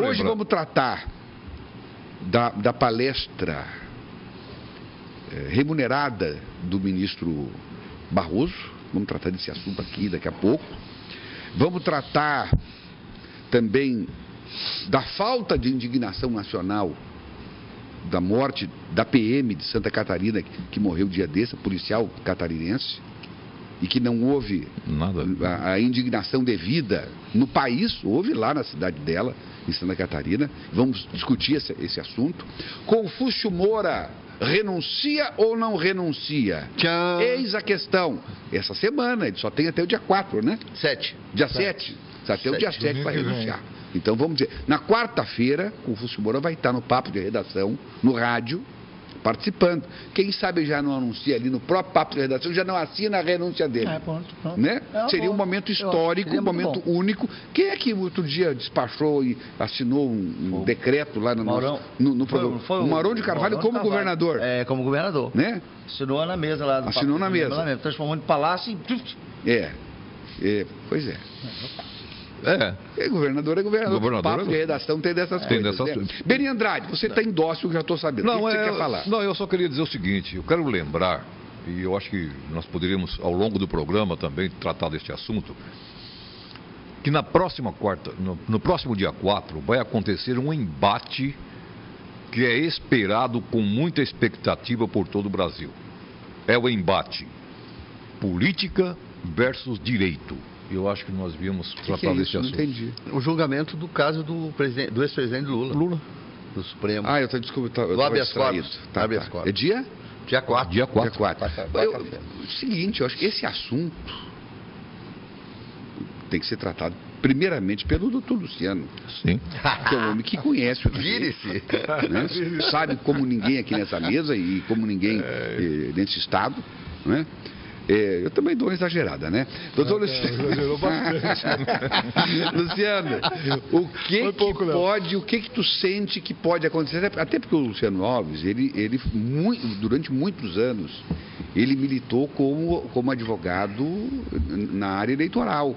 Hoje vamos tratar da palestra remunerada do ministro Barroso. Vamos tratar desse assunto aqui daqui a pouco. Vamos tratar também da falta de indignação nacional da morte da PM de Santa Catarina, que morreu dia desse, policial catarinense, e que não houve a indignação devida no país. Houve lá na cidade dela, em Santa Catarina. Vamos discutir esse assunto. Confúcio Moura renuncia ou não renuncia? Tchau. Eis a questão. Essa semana, ele só tem até o dia 4, né? 7. Dia 7. Até o dia 7 para renunciar. Então vamos dizer, na quarta-feira, o Confúcio Moura vai estar no papo de redação, no rádio, participando. Quem sabe já não anuncia ali no próprio papo de redação, já não assina a renúncia dele. Pronto. Né? Seria um momento histórico, um momento único. Quem é que outro dia despachou e assinou um decreto lá no programa? O Maurão de Carvalho como governador. Como governador. Né? Assinou na mesa lá. Assinou na mesa. Transformou em palácio e... Pois é. Governador é governador. Papo de redação tem dessas coisas. Beni Andrade, você está em dócil, eu já estou sabendo. O que você quer falar? Não, eu só queria dizer o seguinte, eu quero lembrar, e eu acho que nós poderíamos, ao longo do programa, também tratar deste assunto, que na próxima no próximo dia 4, vai acontecer um embate que é esperado com muita expectativa por todo o Brasil. É o embate política versus direito. Eu acho que nós devíamos tratar desse assunto. Não entendi. O julgamento do caso do ex-presidente Lula. Do Supremo. Desculpa, do habeas corpus. É dia? Dia 4. Dia 4. Seguinte, eu acho que esse assunto tem que ser tratado primeiramente pelo doutor Luciano. Sim. Que é um homem que conhece o direito. Né? Sabe como ninguém aqui nessa mesa e como ninguém nesse estado, né? Eu também dou uma exagerada, né? Doutor Luciano. Exagerou bastante. Luciano, o que tu sente que pode acontecer? Até porque o Luciano Alves, durante muitos anos, ele militou como advogado na área eleitoral.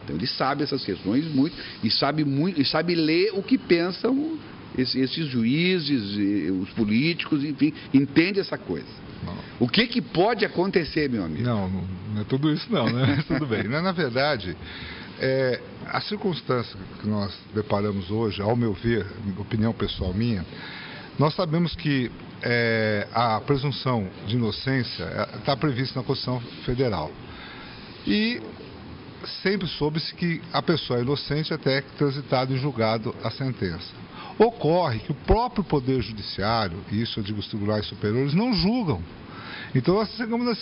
Então ele sabe essas questões muito e sabe ler o que pensam esses juízes, os políticos, enfim, entende essa coisa. Não. O que pode acontecer, meu amigo? Não é tudo isso não, né? Tudo bem. Na verdade, a circunstância que nós deparamos hoje, ao meu ver, opinião pessoal minha, nós sabemos que a presunção de inocência está prevista na Constituição Federal. E sempre soube-se que a pessoa é inocente até que transitada em julgado a sentença. Ocorre que o próprio Poder Judiciário, e isso eu digo os tribunais superiores, não julgam. Então nós chegamos no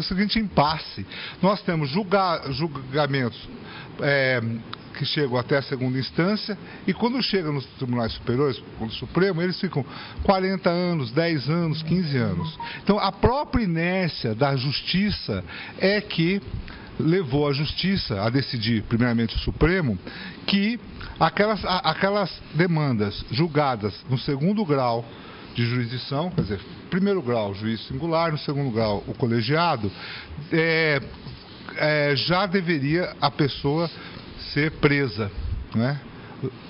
seguinte impasse. Nós temos julgamentos que chegam até a segunda instância, e quando chegam nos tribunais superiores, no Supremo, eles ficam 40 anos, 10 anos, 15 anos. Então a própria inércia da justiça é que levou a justiça a decidir, primeiramente o Supremo, que aquelas demandas julgadas no segundo grau de jurisdição, quer dizer, primeiro grau, juiz singular, no segundo grau, o colegiado, já deveria a pessoa ser presa, né?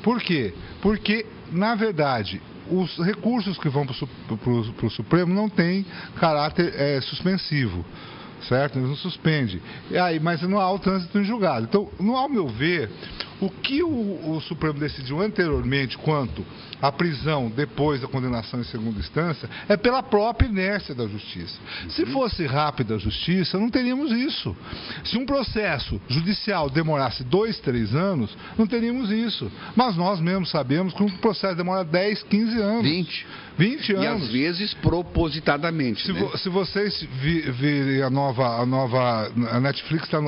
Por quê? Porque, na verdade, os recursos que vão para o Supremo não têm caráter suspensivo. Certo? Ele não suspende. Mas não há o trânsito em julgado. Então, ao meu ver, o que o Supremo decidiu anteriormente quanto à prisão depois da condenação em segunda instância é pela própria inércia da justiça. Se fosse rápida a justiça, não teríamos isso. Se um processo judicial demorasse 2, 3 anos, não teríamos isso. Mas nós mesmos sabemos que um processo demora 10, 15 anos. 20 anos. E às vezes propositadamente. Se vocês virem a Netflix está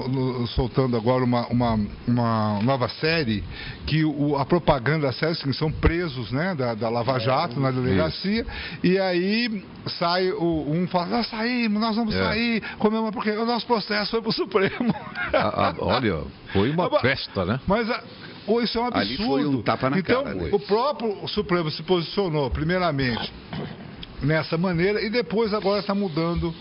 soltando agora uma nova série que a propaganda da série são presos, né, da Lava Jato na delegacia, e aí sai um fala, nós vamos sair, porque o nosso processo foi para o Supremo. Olha, foi uma festa, né? Mas isso é um absurdo. Ali foi um tapa na cara. O próprio Supremo se posicionou, primeiramente, nessa maneira, e depois agora está mudando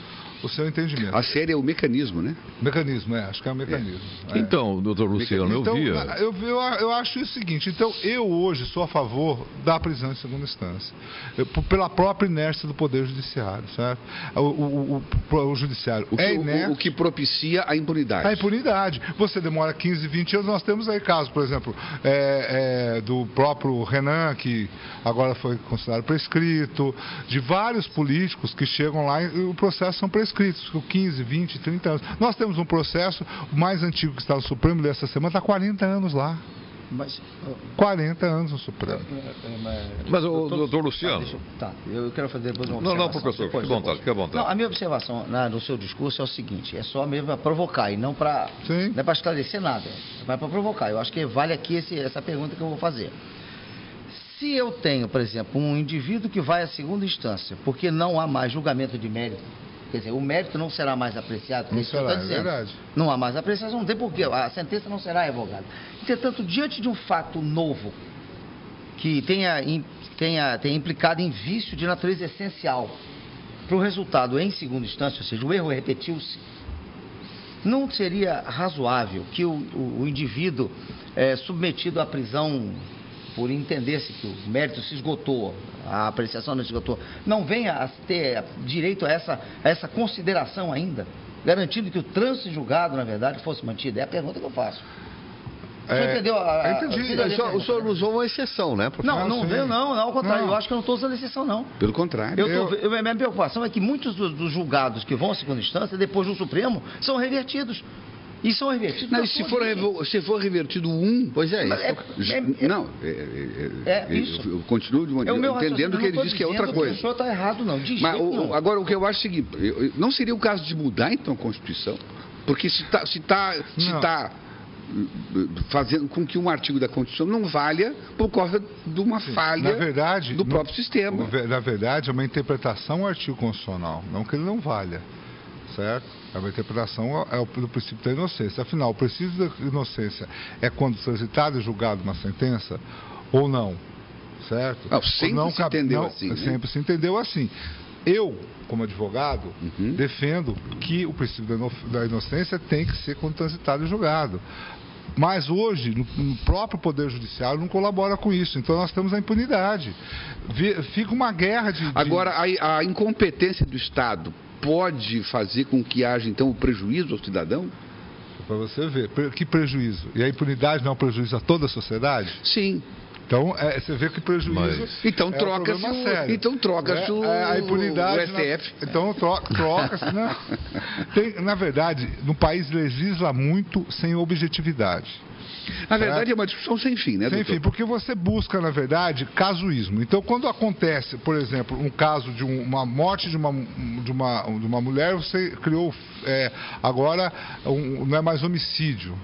o seu entendimento. A série é o mecanismo, né? Mecanismo, acho que é um mecanismo. Então, doutor Luciano, Então, eu acho o seguinte, então eu hoje sou a favor da prisão em segunda instância, pela própria inércia do Poder Judiciário, certo? O Judiciário inerte. O que propicia a impunidade. A impunidade. Você demora 15, 20 anos, nós temos aí casos, por exemplo, do próprio Renan, que agora foi considerado prescrito, de vários políticos que chegam lá e o processo são prescritos, com 15, 20, 30 anos. Nós temos um processo, o mais antigo que está no Supremo dessa semana, está 40 anos lá. Mas, 40 anos no Supremo. Mas o doutor Luciano... Eu quero fazer depois uma Não, observação. professor, fique à vontade. Não, a minha observação no seu discurso é o seguinte, é só mesmo para provocar e não para esclarecer nada, mas para provocar. Eu acho que vale aqui essa pergunta que eu vou fazer. Se eu tenho, por exemplo, um indivíduo que vai à segunda instância, porque não há mais julgamento de mérito, quer dizer, o mérito não será mais apreciado, não será, é verdade. Não há mais apreciação, não tem porquê, a sentença não será revogada. Entretanto, diante de um fato novo, que tenha implicado em vício de natureza essencial, para o resultado em segunda instância, ou seja, o erro repetiu-se, não seria razoável que o indivíduo submetido à prisão por entender-se que o mérito se esgotou, a apreciação não se esgotou, não venha a ter direito a essa consideração ainda, garantindo que o trânsito julgado, na verdade, fosse mantido? É a pergunta que eu faço. Você entendeu? Entendi. O senhor usou uma exceção, né, professor? Não, ao contrário, eu acho que eu não estou usando exceção, não. Pelo contrário. Minha preocupação é que muitos dos julgados que vão à segunda instância, depois no Supremo, são revertidos. E são revertidos. Não, se for revertido um... Pois é, isso. Eu continuo entendendo que ele diz que é outra coisa. O senhor está errado, não. Mas agora, o que eu acho é o seguinte, não seria o caso de mudar, então, a Constituição? Porque se está fazendo com que um artigo da Constituição não valha por causa de uma falha do próprio sistema. Na verdade, é uma interpretação ao artigo constitucional, não que ele não valha. Certo? A interpretação do princípio da inocência. Afinal, o princípio da inocência é quando transitada e julgada uma sentença ou não. Certo? Sempre se entendeu assim. Eu, como advogado, defendo que o princípio da inocência tem que ser quando transitado e julgado. Mas hoje, no próprio Poder Judiciário, não colabora com isso. Então nós temos a impunidade. Fica uma guerra de... Agora, a incompetência do Estado pode fazer com que haja, então, o prejuízo ao cidadão? Para você ver. Que prejuízo? E a impunidade não é um prejuízo a toda a sociedade? Sim. Então, você vê que prejuízo... Então troca-se a impunidade, o STF. Então troca-se... Na verdade, no país legisla muito sem objetividade. Na verdade, é uma discussão sem fim, né, doutor? Sem fim, porque você busca, na verdade, casuísmo. Então, quando acontece, por exemplo, um caso de uma morte de uma mulher, você criou agora, não é mais homicídio.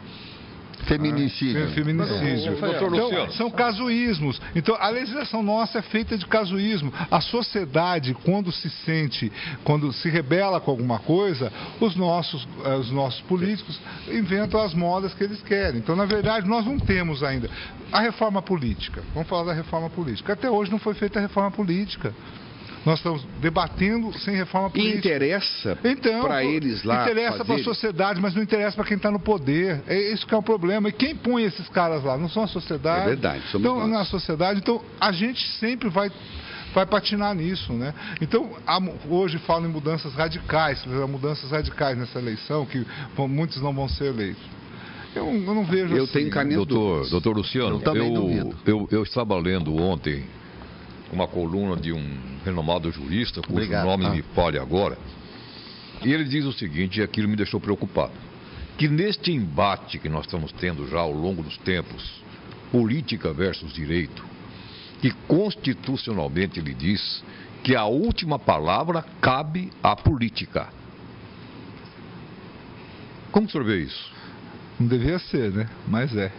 Feminicídio. Então, são casuísmos. Então, a legislação nossa é feita de casuísmo. A sociedade, quando se rebela com alguma coisa, os nossos políticos inventam as modas que eles querem. Então, na verdade, nós não temos ainda a reforma política. Vamos falar da reforma política. Até hoje não foi feita a reforma política. Nós estamos debatendo sem reforma política. E interessa para eles lá. Interessa para a sociedade, mas não interessa para quem está no poder. É isso que é o problema. E quem põe esses caras lá? Não são a sociedade. É verdade. Então, na sociedade, então a gente sempre vai patinar nisso, né? Então, hoje falam em mudanças radicais nessa eleição, que muitos não vão ser eleitos. Eu não vejo assim. Tenho caminho doutor Luciano, eu estava lendo ontem uma coluna de um renomado jurista, cujo nome me falha agora, e ele diz o seguinte, e aquilo me deixou preocupado, que neste embate que nós estamos tendo já ao longo dos tempos, política versus direito, que constitucionalmente ele diz que a última palavra cabe à política. Como o senhor vê isso? Não devia ser, né? Mas é.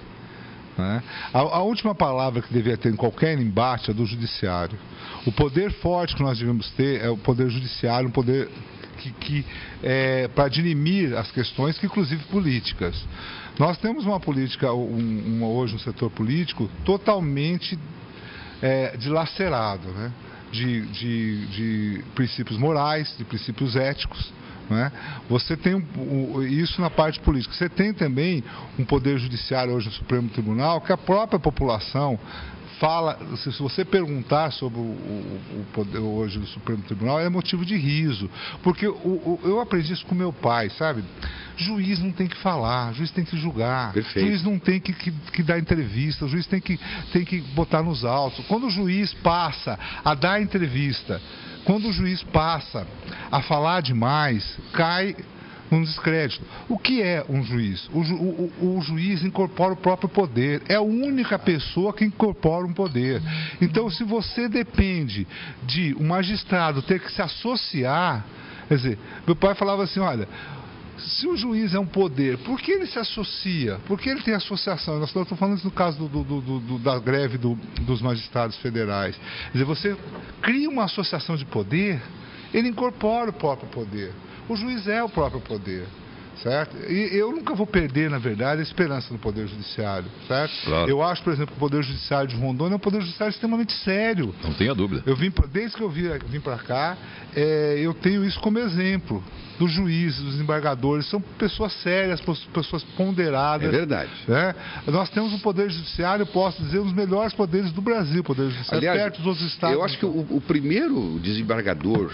A última palavra que devia ter em qualquer embate é do judiciário. O poder forte que nós devemos ter é o poder judiciário, um poder para dirimir as questões, que inclusive políticas. Nós temos uma política hoje no setor político totalmente dilacerado, né? De princípios morais, de princípios éticos, Não é? Você tem isso na parte política. Você tem também um poder judiciário hoje no Supremo Tribunal que a própria população fala, se você perguntar sobre o poder hoje do Supremo Tribunal, é motivo de riso. Porque eu aprendi isso com meu pai, sabe? Juiz não tem que falar, juiz tem que julgar. Perfeito. Juiz não tem que dar entrevista, o juiz tem que botar nos autos. Quando o juiz passa a dar entrevista, quando o juiz passa a falar demais, cai um descrédito. O que é um juiz? O juiz incorpora o próprio poder. É a única pessoa que incorpora um poder. Então, se você depende de um magistrado ter que se associar, quer dizer, meu pai falava assim, olha, se o juiz é um poder, por que ele se associa? Por que ele tem associação? Nós estamos falando isso no caso da greve dos magistrados federais. Quer dizer, você cria uma associação de poder, ele incorpora o próprio poder. O juiz é o próprio poder, certo? E eu nunca vou perder, na verdade, a esperança no Poder Judiciário, certo? Claro. Eu acho, por exemplo, que o Poder Judiciário de Rondônia é um Poder Judiciário extremamente sério. Não tenha dúvida. Desde que eu vim para cá, eu tenho isso como exemplo. Dos juízes, dos embargadores, são pessoas sérias, pessoas ponderadas. É verdade. Né? Nós temos um Poder Judiciário, posso dizer, um dos melhores poderes do Brasil, Poder Judiciário, Aliás, perto dos outros estados. Eu acho que o primeiro desembargador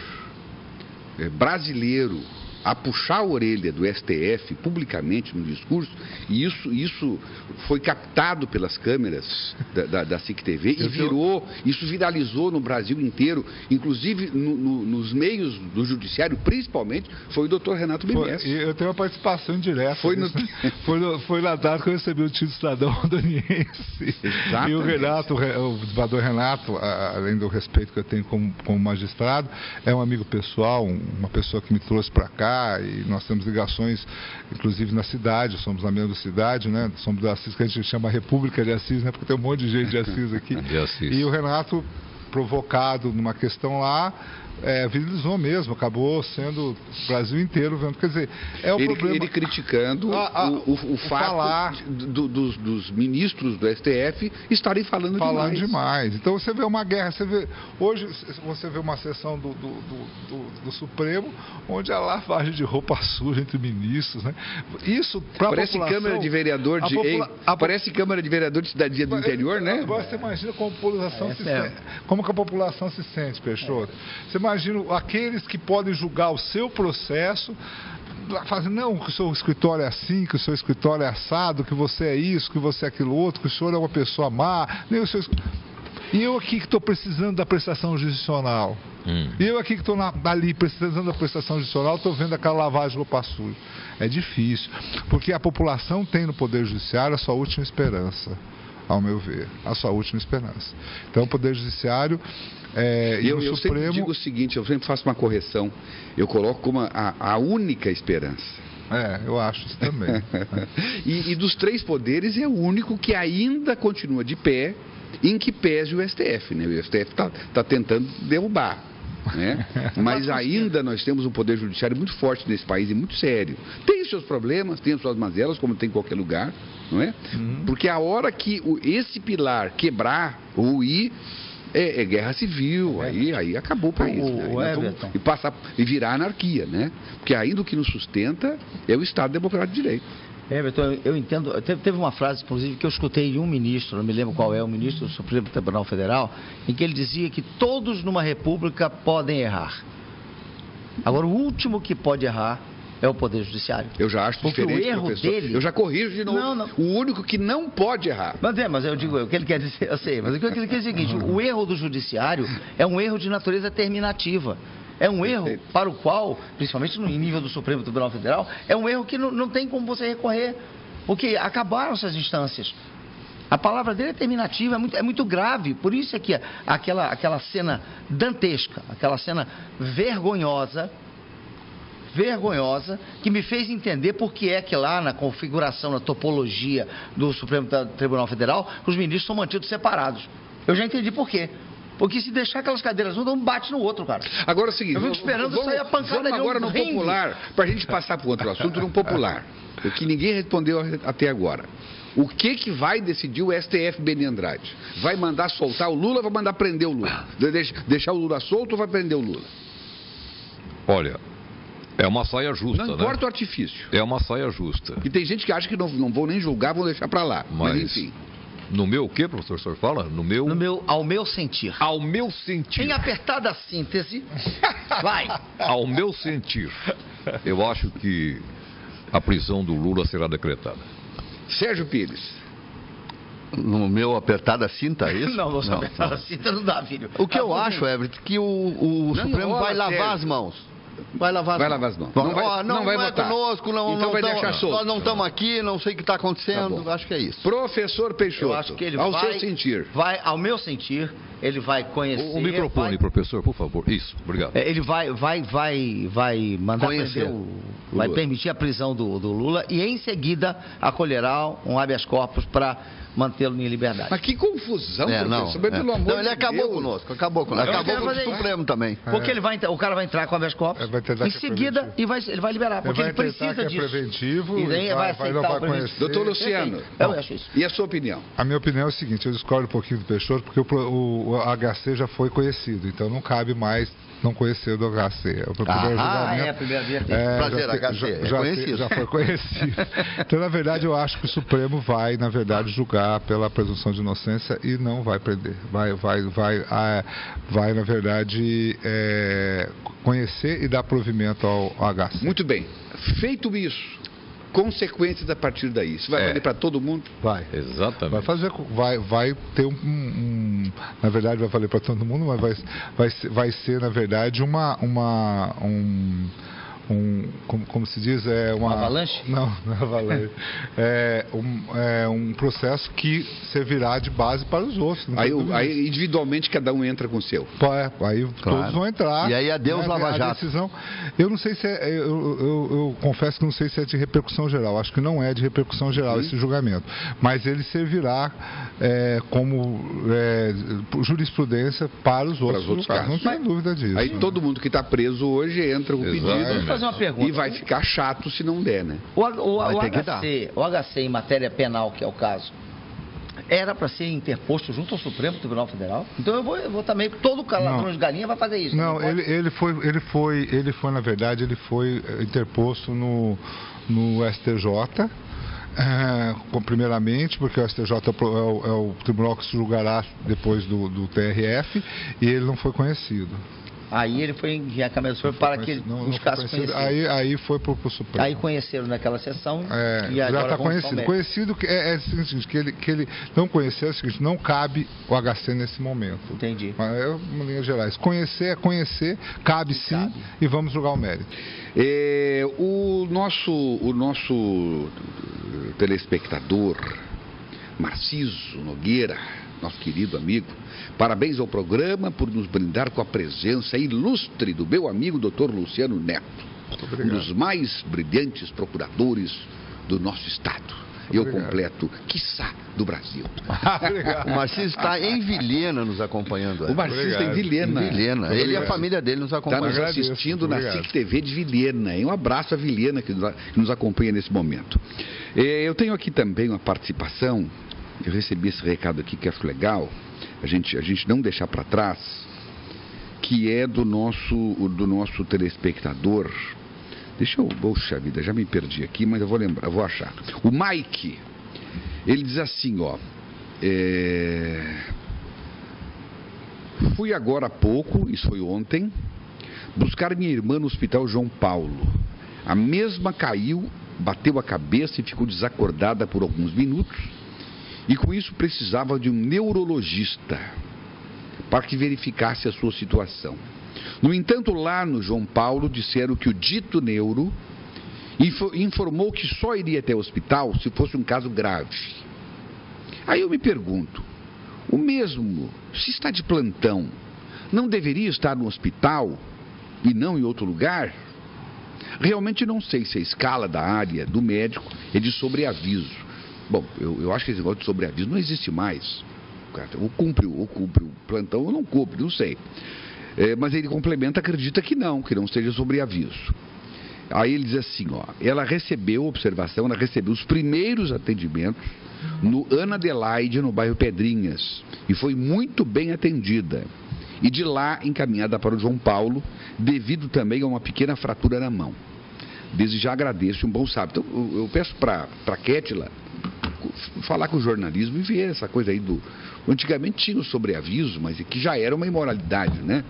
brasileiro a puxar a orelha do STF publicamente no discurso, e isso foi captado pelas câmeras da SIC TV e isso viralizou no Brasil inteiro, inclusive nos meios do judiciário, principalmente, foi o doutor Renato Bemess. Eu tenho uma participação indireta. Foi na data que eu recebi o título cidadão rondoniense. Exatamente. E o desembargador Renato, além do respeito que eu tenho como magistrado, é um amigo pessoal, uma pessoa que me trouxe para cá, e nós temos ligações, inclusive na cidade, somos na mesma cidade, né? Somos da Assis, que a gente chama República de Assis, né? Porque tem um monte de gente de Assis aqui. De Assis. E o Renato, provocado numa questão lá, virilizou mesmo, acabou sendo o Brasil inteiro vendo. Quer dizer, problema. Ele criticando o fato dos ministros do STF estarem falando demais. Então você vê uma guerra, hoje você vê uma sessão do Supremo, onde há lavagem de roupa suja entre ministros, né? Isso para a população. Câmara de Vereador parece Câmara de Vereador de cidade do interior, né? Agora você imagina como como que a população se sente, Peixoto. Você imagina aqueles que podem julgar o seu processo, fazendo, não, que o seu escritório é assim, que o seu escritório é assado, que você é isso, que você é aquilo outro, que o senhor é uma pessoa má, nem o seu... E eu aqui que estou precisando da prestação jurisdicional. E eu aqui que estou ali precisando da prestação jurisdicional, estou vendo aquela lavagem de roupa suja. É difícil, porque a população tem no Poder Judiciário a sua última esperança, ao meu ver, a sua última esperança. Então, o Poder Judiciário eu sempre digo o seguinte, eu sempre faço uma correção, eu coloco como a única esperança. Eu acho isso também. E dos três poderes é o único que ainda continua de pé, em que pese o STF, né? O STF está tentando derrubar, né? Mas ainda nós temos um poder judiciário muito forte nesse país e muito sério. Tem os seus problemas, tem as suas mazelas, como tem em qualquer lugar, não é? Porque a hora que esse pilar quebrar ou ir, é guerra civil, aí acabou o país, né? E virar anarquia, né? Porque ainda o que nos sustenta é o Estado Democrático de Direito. Everton, eu entendo, teve uma frase, inclusive, que eu escutei de um ministro, não me lembro qual é, o ministro do Supremo Tribunal Federal, em que ele dizia que todos numa república podem errar. Agora, o último que pode errar é o Poder Judiciário. Eu já acho diferente, o erro professor. dele... Eu já corrijo de novo. Não. O único que não pode errar. Mas eu digo, o que ele quer dizer, eu sei, mas o que ele quer dizer é o seguinte, o erro do Judiciário é um erro de natureza terminativa. É um erro para o qual, principalmente no nível do Supremo Tribunal Federal, é um erro que não tem como você recorrer, porque acabaram essas instâncias. A palavra dele é terminativa, é muito grave. Por isso é que aquela cena dantesca, aquela cena vergonhosa, que me fez entender por que é que lá na configuração, na topologia do Supremo Tribunal Federal, os ministros são mantidos separados. Eu já entendi por quê. Porque se deixar aquelas cadeiras juntas, um bate no outro, cara. Agora é o seguinte, eu fico esperando sair a pancada vamos agora no popular, para a gente passar para outro assunto no popular, o que ninguém respondeu até agora. O que vai decidir o STF, Beni Andrade? Vai mandar soltar o Lula ou vai mandar prender o Lula? Deixar o Lula solto ou vai prender o Lula? Olha, É uma saia justa, Não importa o artifício. É uma saia justa. E tem gente que acha que não vou nem julgar, vou deixar para lá. Mas enfim. No meu o quê, professor? O senhor fala? Ao meu sentir. Ao meu sentir. Em apertada síntese, vai. Ao meu sentir, eu acho que a prisão do Lula será decretada. Sérgio Pires. No meu apertada cinta, é isso? Não, apertada cinta não dá, filho. O que eu acho, Everett, que o Supremo vai lavar as mãos. Vai lavar as mãos. Não vai votar. Conosco, então vai deixar solto. Nós não estamos aqui, não sei o que está acontecendo. Acho que é isso. Professor Peixoto, eu acho que ele seu sentir. Ao meu sentir, ele vai conhecer... O microfone, professor, por favor. Isso, obrigado. Ele vai mandar prender vai permitir a prisão do Lula e em seguida acolherá um habeas corpus para mantê-lo em liberdade. Mas que confusão, professor. Pelo amor de Deus. Ele acabou conosco. Acabou com o Supremo também. Porque o cara vai entrar com habeas corpus em seguida e ele vai liberar. Porque ele precisa disso. É preventivo, e daí vai aceitar o preventivo. Doutor Luciano, eu acho isso. E a sua opinião? A minha opinião é o seguinte, eu discordo um pouquinho do Peixoto, porque o HC já foi conhecido, então não cabe mais não conhecer do HC. A primeira vez. Prazer, HC. Já foi conhecido. Então, na verdade, eu acho que o Supremo vai, na verdade, julgar pela presunção de inocência e não vai prender. Vai na verdade, conhecer e dar provimento ao HC. Muito bem. Feito isso, consequências a partir daí. Isso vai valer para todo mundo? Vai. Exatamente. Vai ter na verdade vai valer para todo mundo, mas vai ser na verdade como se diz, uma avalanche? Não é avalanche. Um processo que servirá de base para os outros. Aí individualmente cada um entra com o seu. Aí todos vão entrar. E aí adeus Lava Jato. Decisão, eu não sei se eu confesso que não sei se é de repercussão geral. Acho que não é de repercussão geral esse julgamento. Mas ele servirá como jurisprudência para os outros casos. Não tenho dúvida disso. Aí todo mundo que está preso hoje entra com o pedido. Uma pergunta. E vai ficar chato se não der, né? O HC em matéria penal, que é o caso, era para ser interposto junto ao Supremo Tribunal Federal? Então eu vou também, todo ladrão de galinha vai fazer isso. Não, ele foi, na verdade, ele foi interposto no STJ. Primeiramente, porque o STJ é o tribunal que se julgará depois do TRF, e ele não foi conhecido. Aí ele foi em Câmara do Supremo para que ele buscasse conhecer. Aí foi para o Supremo. Aí conheceram naquela sessão e já agora está conhecido. Conhecido é o seguinte, que ele não conheceu, é o seguinte, não cabe o HC nesse momento. Entendi. Mas em linhas gerais. Conhecer é conhecer, cabe sim, e vamos julgar o mérito. O nosso telespectador, Narciso Nogueira, nosso querido amigo, parabéns ao programa por nos brindar com a presença ilustre do meu amigo Dr. Luciano Neto, um dos mais brilhantes procuradores do nosso estado. Eu completo, quiçá, do Brasil. O Marciso está em Vilhena nos acompanhando. O Marciso está em Vilhena. Ele e a família dele nos acompanham. Está nos assistindo na SIC TV de Vilhena. Um abraço a Vilhena que nos acompanha nesse momento. Eu tenho aqui também uma participação. Eu recebi esse recado aqui que acho legal, a gente não deixar para trás, que é do nosso telespectador. Poxa vida, já me perdi aqui, mas eu vou achar. O Mike, ele diz assim, fui agora há pouco, isso foi ontem, buscar minha irmã no Hospital João Paulo. A mesma caiu, bateu a cabeça e ficou desacordada por alguns minutos. E com isso precisava de um neurologista para que verificasse a sua situação. No entanto, lá no João Paulo disseram que o dito neuro informou que só iria até o hospital se fosse um caso grave. Aí eu me pergunto, o mesmo, se está de plantão, não deveria estar no hospital e não em outro lugar? Realmente não sei se a escala da área do médico é de sobreaviso. Bom, eu acho que esse negócio de sobreaviso não existe mais. Ou cumpre o plantão ou não cumpre, não sei. Mas ele complementa, acredita que não seja sobreaviso. Aí ele diz assim, ela recebeu os primeiros atendimentos no Ana Adelaide, no bairro Pedrinhas, e foi muito bem atendida. e de lá encaminhada para o João Paulo, devido também a uma pequena fratura na mão. Desde já agradeço, um bom sábado. Então, eu peço para a Kétila falar com o jornalismo e ver essa coisa aí do... Antigamente tinha o sobreaviso, mas que já era uma imoralidade, né?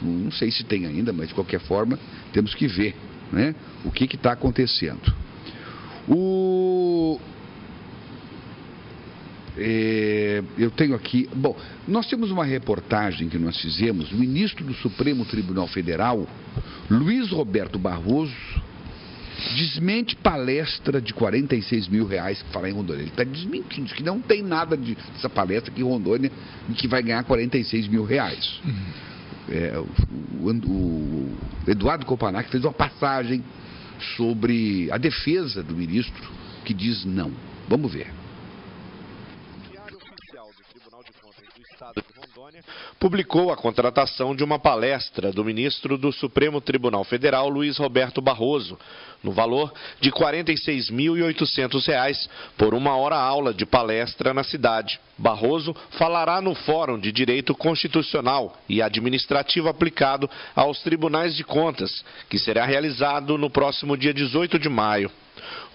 Não sei se tem ainda, mas de qualquer forma temos que ver, né, o que está acontecendo. Eu tenho aqui... Bom, nós temos uma reportagem que nós fizemos. O ministro do Supremo Tribunal Federal, Luiz Roberto Barroso, desmente palestra de R$46 mil que fala em Rondônia. Ele está desmentindo, diz que não tem nada dessa palestra aqui em Rondônia e que vai ganhar R$46 mil. O Eduardo Kopanac fez uma passagem sobre a defesa do ministro, que diz não. Vamos ver. O Diário Oficial do Tribunal de Contas do Estado de Rondônia publicou a contratação de uma palestra do ministro do Supremo Tribunal Federal, Luiz Roberto Barroso, no valor de R$ 46.800 por 1 hora aula de palestra na cidade. Barroso falará no Fórum de Direito Constitucional e Administrativo aplicado aos Tribunais de Contas, que será realizado no próximo dia 18 de maio.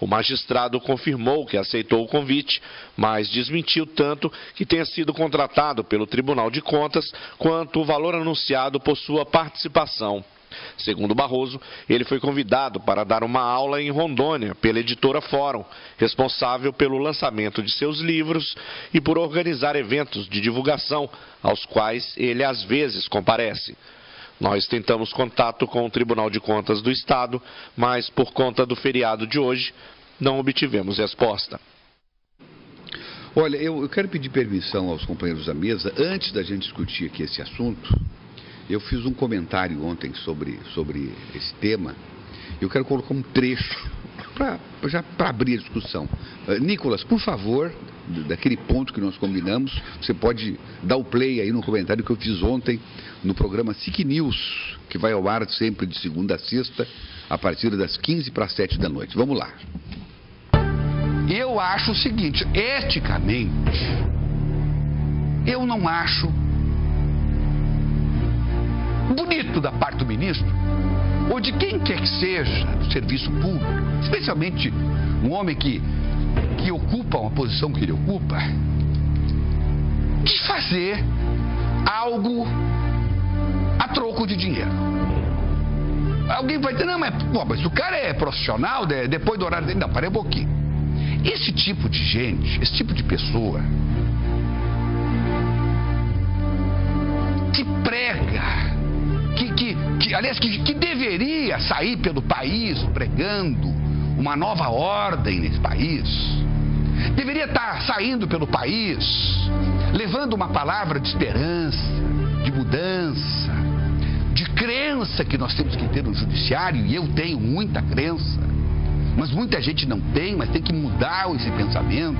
O magistrado confirmou que aceitou o convite, mas desmentiu tanto que tenha sido contratado pelo Tribunal de Contas quanto o valor anunciado por sua participação. Segundo Barroso, ele foi convidado para dar uma aula em Rondônia pela editora Fórum, responsável pelo lançamento de seus livros e por organizar eventos de divulgação, aos quais ele às vezes comparece. Nós tentamos contato com o Tribunal de Contas do Estado, mas por conta do feriado de hoje, não obtivemos resposta. Olha, eu quero pedir permissão aos companheiros da mesa, antes da gente discutir aqui esse assunto. Eu fiz um comentário ontem sobre esse tema. Eu quero colocar um trecho para abrir a discussão. Nicolas, por favor, daquele ponto que nós combinamos, você pode dar o play aí no comentário que eu fiz ontem no programa SIC News, que vai ao ar sempre de segunda a sexta, a partir das 6:45 da noite. Vamos lá. Eu acho o seguinte, eticamente, eu não acho bonito da parte do ministro, ou de quem quer que seja do serviço público, especialmente um homem que ocupa uma posição que ele ocupa, de fazer algo a troco de dinheiro. Alguém vai dizer, não, mas o cara é profissional, depois do horário dele, não, parei um pouquinho. Esse tipo de gente, esse tipo de pessoa, que prega, que deveria sair pelo país pregando uma nova ordem nesse país, deveria estar saindo pelo país levando uma palavra de esperança, de mudança, de crença que nós temos que ter no judiciário, e eu tenho muita crença, mas muita gente não tem, mas tem que mudar esse pensamento,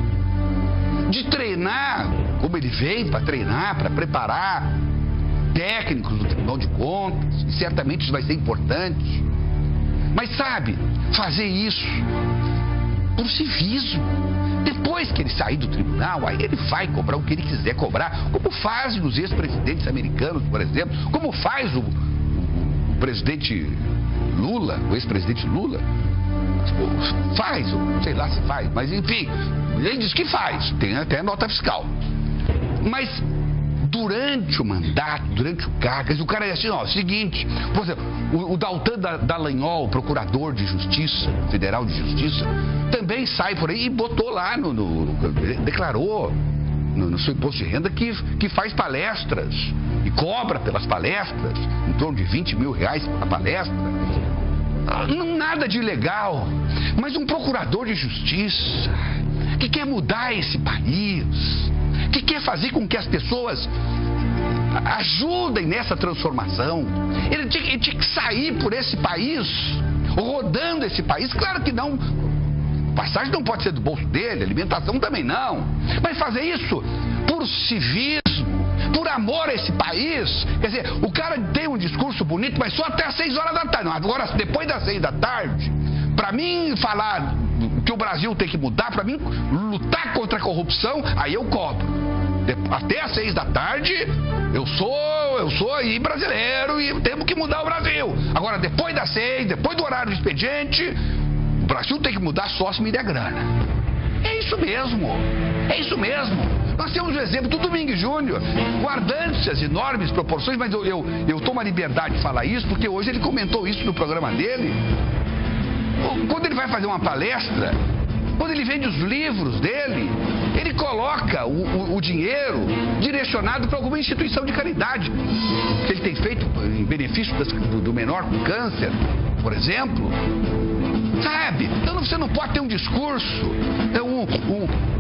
de treinar, como ele veio para treinar, para preparar técnicos do Tribunal de Contas, e certamente isso vai ser importante. Mas sabe, fazer isso por civismo. Depois que ele sair do tribunal, aí ele vai cobrar o que ele quiser cobrar, como fazem os ex-presidentes americanos, por exemplo, como faz o presidente Lula, o ex-presidente Lula, faz, sei lá se faz, mas enfim, ele diz que faz, tem até nota fiscal. Mas durante o mandato, durante o cargo, o cara é assim, ó, seguinte, por exemplo, o Daltan Dallagnol, procurador de justiça, federal de justiça, também sai por aí e botou lá, declarou no seu imposto de renda que faz palestras e cobra pelas palestras, em torno de R$20 mil a palestra. Nada de ilegal, mas um procurador de justiça que quer mudar esse país, que quer fazer com que as pessoas ajudem nessa transformação. Ele tinha que sair por esse país, rodando esse país. Claro que não, passagem não pode ser do bolso dele, alimentação também não, mas fazer isso por civismo, por amor a esse país. Quer dizer, o cara tem um discurso bonito, mas só até às 6 horas da tarde. Não, agora, depois das 6 da tarde, para mim falar que o Brasil tem que mudar, para mim lutar contra a corrupção, aí eu cobro. Até às 6 da tarde, eu sou aí brasileiro e temos que mudar o Brasil. Agora, depois das 6, depois do horário do expediente, o Brasil tem que mudar só se me der grana. É isso mesmo. É isso mesmo. Nós temos o exemplo do Domingues Júnior, guardando-se as enormes proporções, mas eu tomo a liberdade de falar isso, porque hoje ele comentou isso no programa dele. Quando ele vai fazer uma palestra, quando ele vende os livros dele, ele coloca o dinheiro direcionado para alguma instituição de caridade que ele tem feito em benefício do menor com câncer, por exemplo. Sabe? Então você não pode ter um discurso,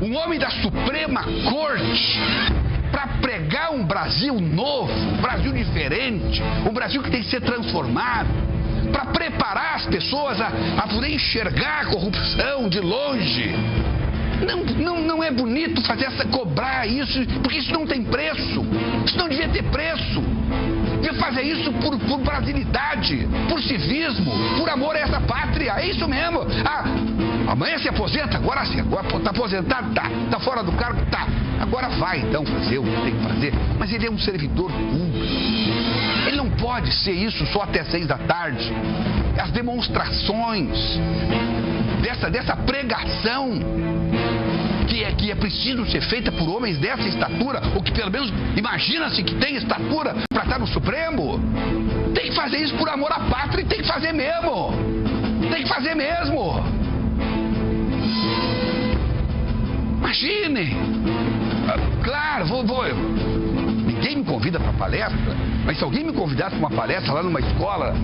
um homem da Suprema Corte, para pregar um Brasil novo, um Brasil diferente, um Brasil que tem que ser transformado, para preparar as pessoas a poder enxergar a corrupção de longe. Não é bonito cobrar isso, porque isso não tem preço. Isso não devia ter preço. Devia fazer isso por brasilidade, por civismo, por amor a essa pátria. É isso mesmo. Amanhã se aposenta, agora sim, agora está aposentado, tá fora do cargo, tá. Agora vai então fazer o que tem que fazer. Mas ele é um servidor público. Ele não pode ser isso só até 6 da tarde. As demonstrações dessa pregação que é preciso ser feita por homens dessa estatura, ou que pelo menos imagina-se que tem estatura para estar no Supremo. Tem que fazer isso por amor à pátria e tem que fazer mesmo. Tem que fazer mesmo. Imagine. Claro, ninguém me convida para palestra, mas se alguém me convidasse para uma palestra lá numa escola,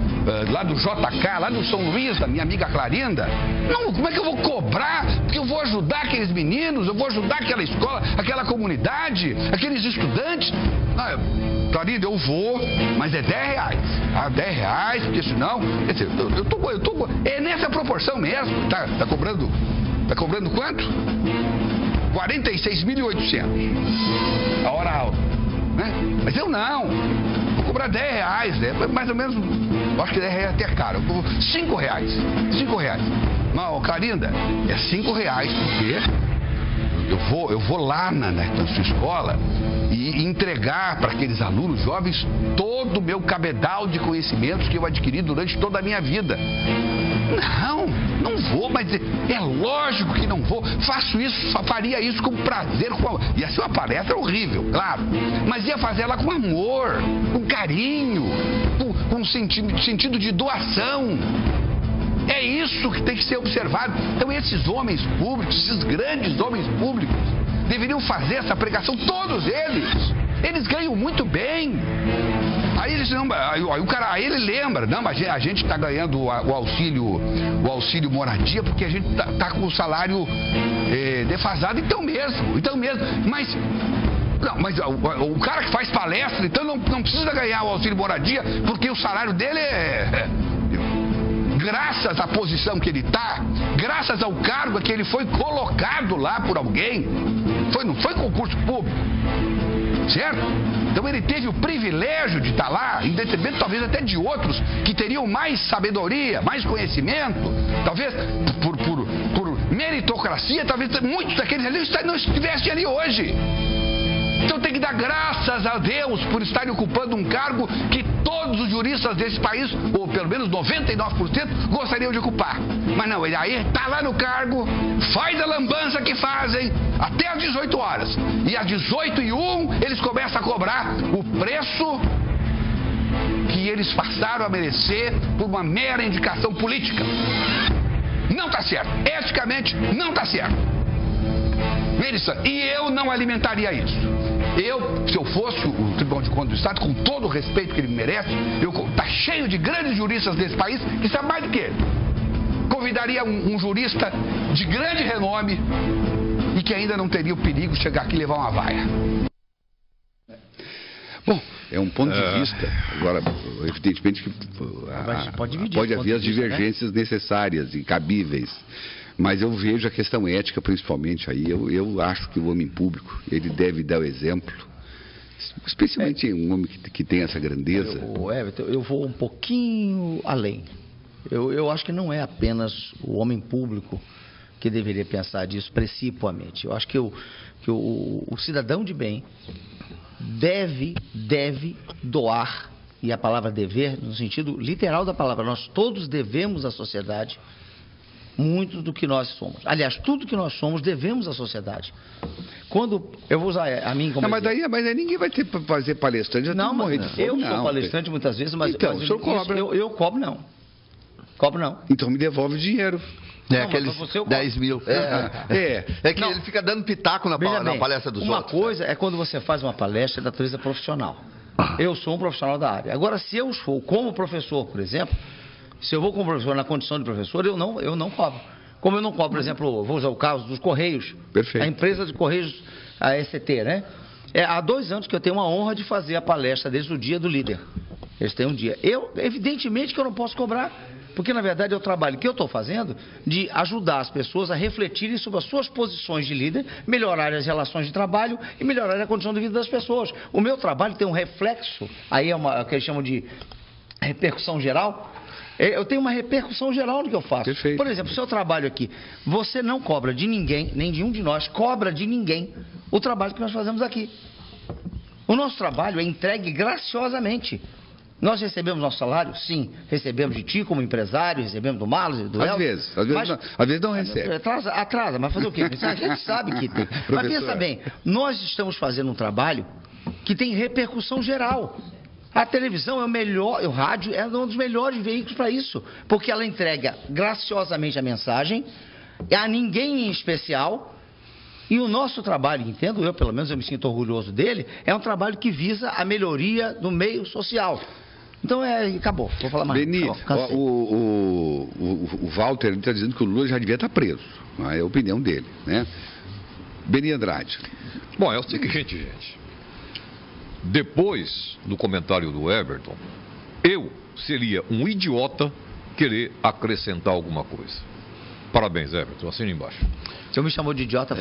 lá do JK, lá do São Luís, da minha amiga Clarinda, não, como é que eu vou cobrar? Porque eu vou ajudar aqueles meninos, eu vou ajudar aquela escola, aquela comunidade, aqueles estudantes. Clarinda, eu vou, mas é R$10. R$10, porque senão, quer dizer, eu tô, é nessa proporção mesmo. Tá cobrando quanto? 46.800 a hora aula, né? Mas eu não, vou cobrar R$10, né? Mais ou menos, acho que R$10 é até caro, R$5. Não, Clarinda, é R$5, porque eu vou lá na sua escola e entregar para aqueles alunos jovens todo o meu cabedal de conhecimentos que eu adquiri durante toda a minha vida. Não vou, mas é lógico que não vou. Faria isso com prazer. Ia ser uma palestra horrível, claro. Mas ia fazer ela com amor, com carinho, com sentido de doação. É isso que tem que ser observado. Então esses homens públicos, esses grandes homens públicos, deveriam fazer essa pregação, todos eles. Eles ganham muito bem. Aí ele lembra, não, mas a gente está ganhando o auxílio moradia porque a gente tá com o salário defasado, então mesmo. Mas o cara que faz palestra, então não precisa ganhar o auxílio moradia porque o salário dele graças à posição que ele está, graças ao cargo a que ele foi colocado lá por alguém, não foi concurso público, certo? Então ele teve o privilégio de estar lá, em detrimento talvez até de outros que teriam mais sabedoria, mais conhecimento, talvez por meritocracia, talvez muitos daqueles ali não estivessem ali hoje. Então tem que dar graças a Deus por estarem ocupando um cargo que todos os juristas desse país, ou pelo menos 99%, gostariam de ocupar. Mas não, ele aí está lá no cargo, faz a lambança que fazem até às 18 horas. E às 18h01 eles começam a cobrar o preço que eles passaram a merecer por uma mera indicação política. Não está certo. Eticamente, não está certo. E eu não alimentaria isso. Se eu fosse o Tribunal de Contas do Estado, com todo o respeito que ele merece, está cheio de grandes juristas desse país que sabe mais do que ele. Convidaria um jurista de grande renome e que ainda não teria o perigo de chegar aqui e levar uma vaia. Bom, é um ponto de vista. Agora, evidentemente que pode haver as divergências necessárias e cabíveis. Mas eu vejo a questão ética, principalmente aí. Eu acho que o homem público, ele deve dar o exemplo, especialmente um homem que tem essa grandeza. Everton, eu vou um pouquinho além. Eu acho que não é apenas o homem público que deveria pensar disso precipuamente. Eu acho que o cidadão de bem, deve doar, e a palavra dever, no sentido literal da palavra, nós todos devemos à sociedade muito do que nós somos. Aliás, tudo que nós somos devemos à sociedade. Quando eu vou usar a mim como mas aí ninguém vai ter para fazer palestrante, já não, tem que morrer de fome. Eu sou palestrante muitas vezes, mas, então, o senhor cobra. Eu cobro não. Cobro não. Então me devolve o dinheiro. É aqueles 10 mil. É que ele fica dando pitaco na palestra dos outros. Uma coisa é quando você faz uma palestra da natureza profissional. Eu sou um profissional da área. Agora, se eu for como professor, por exemplo, se eu vou como professor na condição de professor, eu não cobro. Como eu não cobro, por exemplo, vou usar o caso dos Correios. Perfeito. A empresa de Correios, a ECT, né? Há 2 anos que eu tenho uma honra de fazer a palestra desde o dia do líder. Eles têm um dia. Evidentemente que eu não posso cobrar, porque na verdade é o trabalho que eu estou fazendo de ajudar as pessoas a refletirem sobre as suas posições de líder, melhorar as relações de trabalho e melhorar a condição de vida das pessoas. O meu trabalho tem um reflexo, aí é o que eles chamam de repercussão geral. Eu tenho uma repercussão geral no que eu faço. Perfeito. Por exemplo, o seu trabalho aqui, você não cobra de ninguém, nem de um de nós, cobra de ninguém o trabalho que nós fazemos aqui. O nosso trabalho é entregue graciosamente. Nós recebemos nosso salário? Sim. Recebemos de ti como empresário, recebemos do Marlos, do Elton. Às vezes não recebe. Atrasa, mas fazer o quê? A gente sabe que tem. Mas pensa bem, nós estamos fazendo um trabalho que tem repercussão geral. A televisão é o melhor, o rádio é um dos melhores veículos para isso, porque ela entrega graciosamente a mensagem, a ninguém em especial, e o nosso trabalho, entendo eu, pelo menos eu me sinto orgulhoso dele, é um trabalho que visa a melhoria do meio social. Então acabou, vou falar mais. Beni, o Walter está dizendo que o Lula já devia estar preso, é a opinião dele, né? Beni Andrade. Bom, é o seguinte, gente. Depois do comentário do Everton, eu seria um idiota querer acrescentar alguma coisa. Parabéns, Everton, assina embaixo. O senhor me chamou de idiota?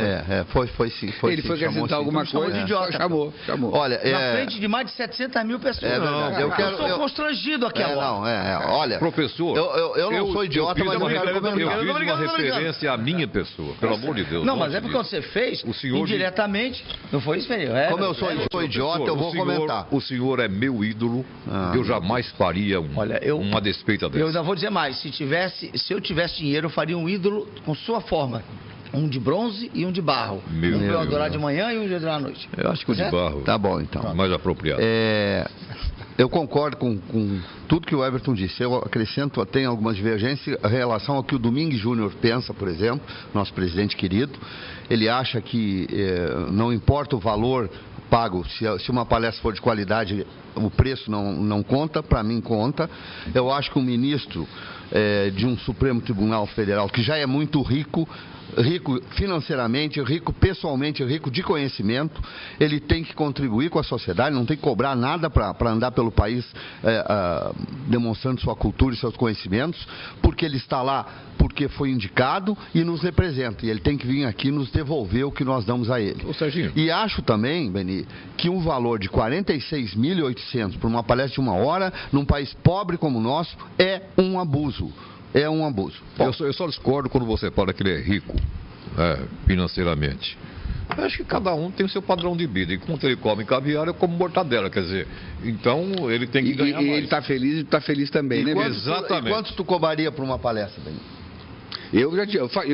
Foi sim. Ele foi acrescentar alguma coisa de idiota. Chamou. Olha, na frente de mais de 700 mil pessoas. Eu estou constrangido aqui agora. Olha, professor, eu não sou idiota, mas eu quero comentar. Eu fiz uma referência à minha pessoa, pelo amor de Deus. Não, mas é porque você fez indiretamente, não foi isso, Ferreira? Como eu sou idiota, eu vou comentar. O senhor é meu ídolo, eu jamais faria uma despeita dessa. Eu ainda vou dizer mais, se eu tivesse dinheiro, eu faria um ídolo com sua forma. Um de bronze e um de barro. Um eu adorar de manhã e um de adorar à noite. Eu acho que o de barro tá bom, então. Mais apropriado. Eu concordo com tudo que o Everton disse. Eu acrescento, tem algumas divergências em relação ao que o Domingues Júnior pensa, por exemplo, nosso presidente querido. Ele acha que não importa o valor pago, se uma palestra for de qualidade, o preço não conta, para mim conta. Eu acho que um ministro de um Supremo Tribunal Federal, que já é muito rico financeiramente, rico pessoalmente, rico de conhecimento, ele tem que contribuir com a sociedade, não tem que cobrar nada para andar pelo país demonstrando sua cultura e seus conhecimentos, porque ele está lá porque foi indicado e nos representa, e ele tem que vir aqui nos devolver o que nós damos a ele. Ô, Serginho. E acho também, Beni, que um valor de 46.800 por uma palestra de 1 hora, num país pobre como o nosso, é um abuso. É um abuso. Eu só discordo quando você fala que ele é rico, financeiramente. Eu acho que cada um tem o seu padrão de vida. Enquanto ele come caviar, eu como mortadela. Quer dizer, então ele tem que ganhar mais. E ele está feliz e está feliz também, né? Exatamente. E quanto tu cobraria por uma palestra, Beni? Eu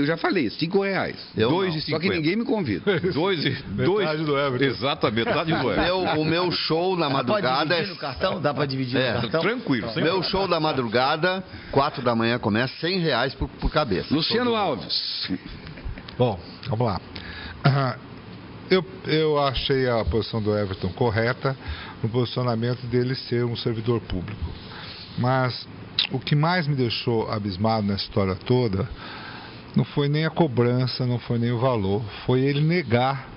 já falei, R$5. Só que ninguém me convida. Metade do Everton. Exatamente, metade do Everton. O meu show na madrugada... Pode dividir no cartão? Dá para dividir no cartão? Tranquilo. Meu show da madrugada, 4 da manhã começa, R$100 por cabeça. Luciano Alves. Bom, vamos lá. Eu achei a posição do Everton correta, no posicionamento dele ser um servidor público. Mas o que mais me deixou abismado nessa história toda não foi nem a cobrança, não foi nem o valor, foi ele negar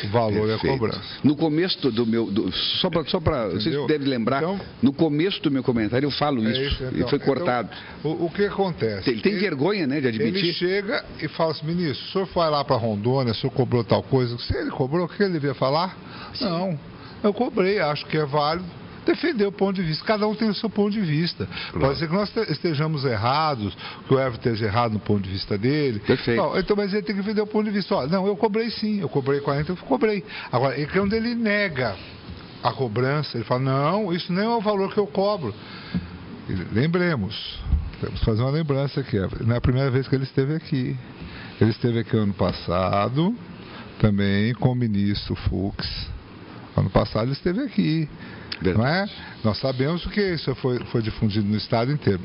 o valor e a cobrança. No começo do meu... Só para vocês devem lembrar, então, no começo do meu comentário eu falo isso, então, e foi cortado. Então, o que acontece? Ele tem vergonha, né, de admitir? Ele chega e fala assim, ministro, o senhor foi lá para Rondônia, o senhor cobrou tal coisa. Se ele cobrou, o que ele devia falar? Sim. Não, eu cobrei, acho que é válido. Defender o ponto de vista, cada um tem o seu ponto de vista. Claro. Pode ser que nós estejamos errados, que o Everton esteja errado no ponto de vista dele. Perfeito. Não, então, mas ele tem que defender o ponto de vista. Não, eu cobrei sim, eu cobrei 40, eu cobrei. Agora, é quando ele nega a cobrança, ele fala, não, isso nem é o valor que eu cobro. E lembremos, temos que fazer uma lembrança aqui, não é a primeira vez que ele esteve aqui. Ele esteve aqui ano passado, também com o ministro Fux. Ano passado ele esteve aqui. Não é? Nós sabemos que isso foi difundido no estado inteiro.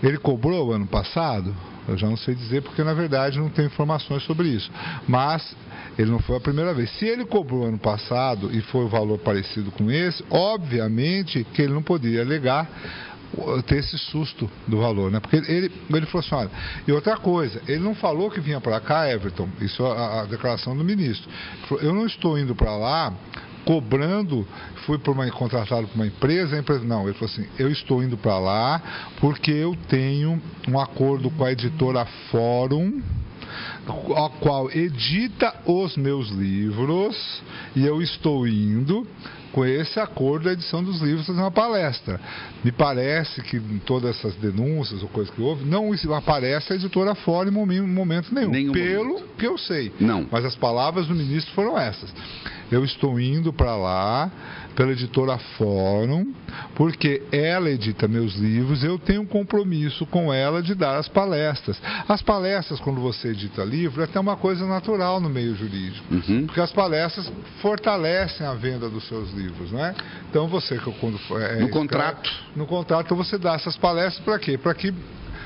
Ele cobrou ano passado? Eu já não sei dizer, porque na verdade não tenho informações sobre isso. Mas ele não foi a primeira vez. Se ele cobrou ano passado e foi um valor parecido com esse, obviamente que ele não poderia alegar ter esse susto do valor, né? Porque ele falou assim, olha, e outra coisa, ele não falou que vinha para cá, Everton, isso é a declaração do ministro. Ele falou, eu não estou indo para lá cobrando, fui contratado por uma empresa, não, ele falou assim, eu estou indo para lá porque eu tenho um acordo com a editora Fórum, a qual edita os meus livros, e eu estou indo com esse acordo da edição dos livros fazer uma palestra. Me parece que em todas essas denúncias ou coisas que houve, não aparece a editora Fórum em momento nenhum. Pelo que eu sei. Não. Mas as palavras do ministro foram essas. Eu estou indo para lá pela editora Fórum, porque ela edita meus livros, eu tenho um compromisso com ela de dar as palestras. As palestras, quando você edita livro, é até uma coisa natural no meio jurídico, porque as palestras fortalecem a venda dos seus livros, né? Então você, quando no contrato você dá essas palestras para quê? Para que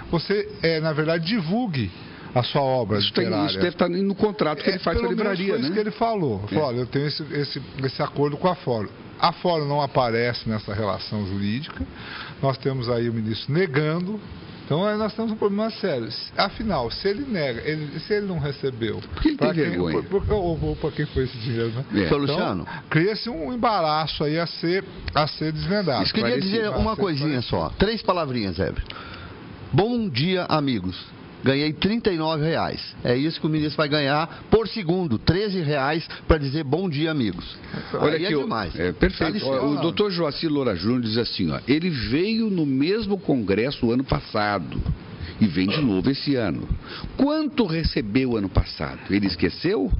você, na verdade, divulgue a sua obra literária. Isso deve estar no contrato que ele faz com a livraria, foi isso que ele falou. Falou, olha, eu tenho esse acordo com a Fórum. A Fórum não aparece nessa relação jurídica. Nós temos aí o ministro negando. Então nós temos um problema sério. Afinal, se ele nega, se ele não recebeu, porque ele tem vergonha. Para quem foi esse dinheiro, né? Então, Luciano, cria-se um embaraço aí a ser desvendado. Eu queria dizer uma coisinha só. 3 palavrinhas, Heber. Bom dia, amigos. Ganhei R$39. É isso que o ministro vai ganhar por segundo. R$13 para dizer bom dia, amigos. Olha aqui, demais. Perfeito. O doutor Joacir Loura Júnior diz assim, ó, ele veio no mesmo congresso ano passado e vem de novo esse ano. Quanto recebeu ano passado? Ele esqueceu?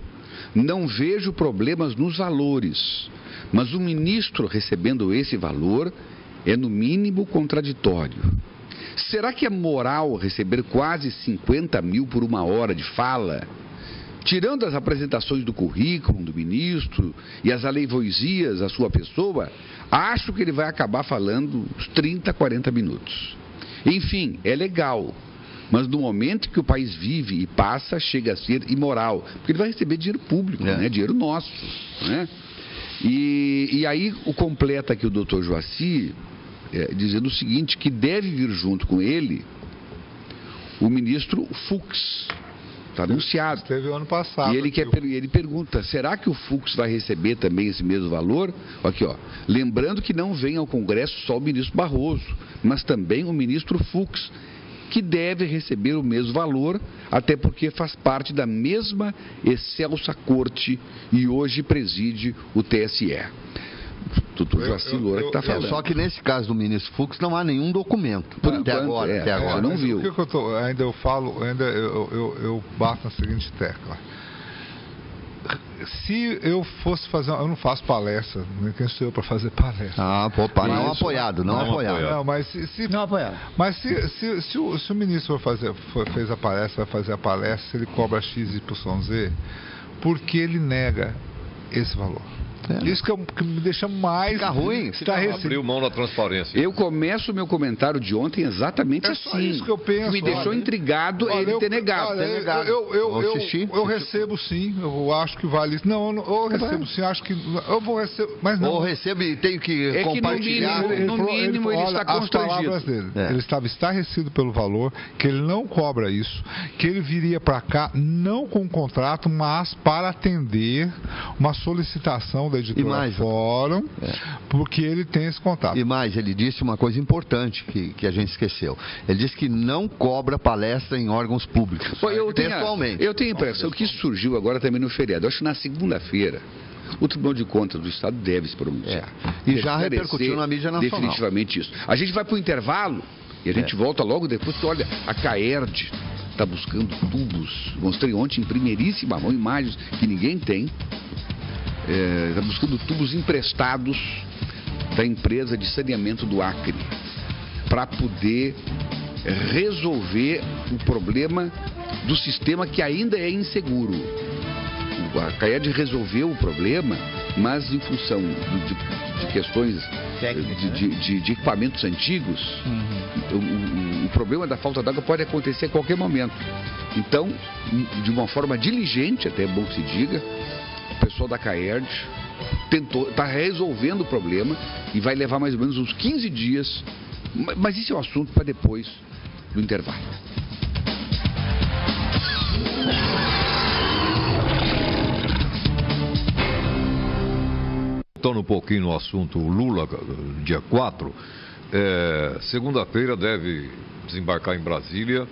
Não vejo problemas nos valores, mas o ministro recebendo esse valor é no mínimo contraditório. Será que é moral receber quase 50 mil por uma hora de fala? Tirando as apresentações do currículo do ministro e as aleivoisias à sua pessoa, acho que ele vai acabar falando uns 30, 40 minutos. Enfim, é legal, mas no momento que o país vive e passa, chega a ser imoral, porque ele vai receber dinheiro público, né? Dinheiro nosso, né? E aí o completa aqui o doutor Joacir, dizendo o seguinte, que deve vir junto com ele o ministro Fux. Está anunciado. Esteve ano passado. E ele pergunta, será que o Fux vai receber também esse mesmo valor? Aqui, ó. Lembrando que não vem ao Congresso só o ministro Barroso, mas também o ministro Fux, que deve receber o mesmo valor, até porque faz parte da mesma excelsa corte e hoje preside o TSE. Doutor Joacir Loura que está falando. Só que nesse caso do ministro Fux não há nenhum documento. Até agora não viu. O que eu bato na seguinte tecla. Se eu fosse fazer, eu não faço palestra, nem quem sou eu para fazer palestra. Não apoiado. Não, mas não apoiado. Mas se o ministro fez a palestra, vai fazer a palestra, se ele cobra X, Y, Z, por que ele nega esse valor? Isso que me deixa mais... Fica ruim. Abriu mão da transparência. Eu começo o meu comentário de ontem exatamente assim. Só isso que eu penso. Me deixou intrigado ele ter negado. Eu recebo sim, eu acho que vale isso. Não, eu recebo sim, acho que... Eu vou receber, mas não. Ou recebo e tenho que compartilhar. Que no mínimo ele está constrangido. As palavras dele. Ele estava estarrecido pelo valor, que ele não cobra isso, que ele viria para cá não com um contrato, mas para atender uma solicitação da editora Fórum, porque ele tem esse contato. E mais, ele disse uma coisa importante que a gente esqueceu. Ele disse que não cobra palestra em órgãos públicos. Eu tenho a impressão que isso surgiu agora também no feriado. Eu acho que na segunda-feira o Tribunal de Contas do Estado deve se pronunciar. E já repercutiu na mídia nacional. Definitivamente isso. A gente vai para o intervalo e a gente volta logo depois, porque olha, a CAERD está buscando tubos. Mostrei ontem em primeiríssima mão imagens que ninguém tem. está buscando tubos emprestados da empresa de saneamento do Acre para poder resolver o problema do sistema que ainda é inseguro. A CAERD resolveu o problema, mas em função de questões de equipamentos antigos, o problema da falta d'água pode acontecer a qualquer momento. Então, de uma forma diligente, até é bom que se diga, o pessoal da CAERD está resolvendo o problema e vai levar mais ou menos uns 15 dias, mas isso é um assunto para depois do intervalo. Voltando um pouquinho no assunto Lula, dia 4, segunda-feira deve desembarcar em Brasília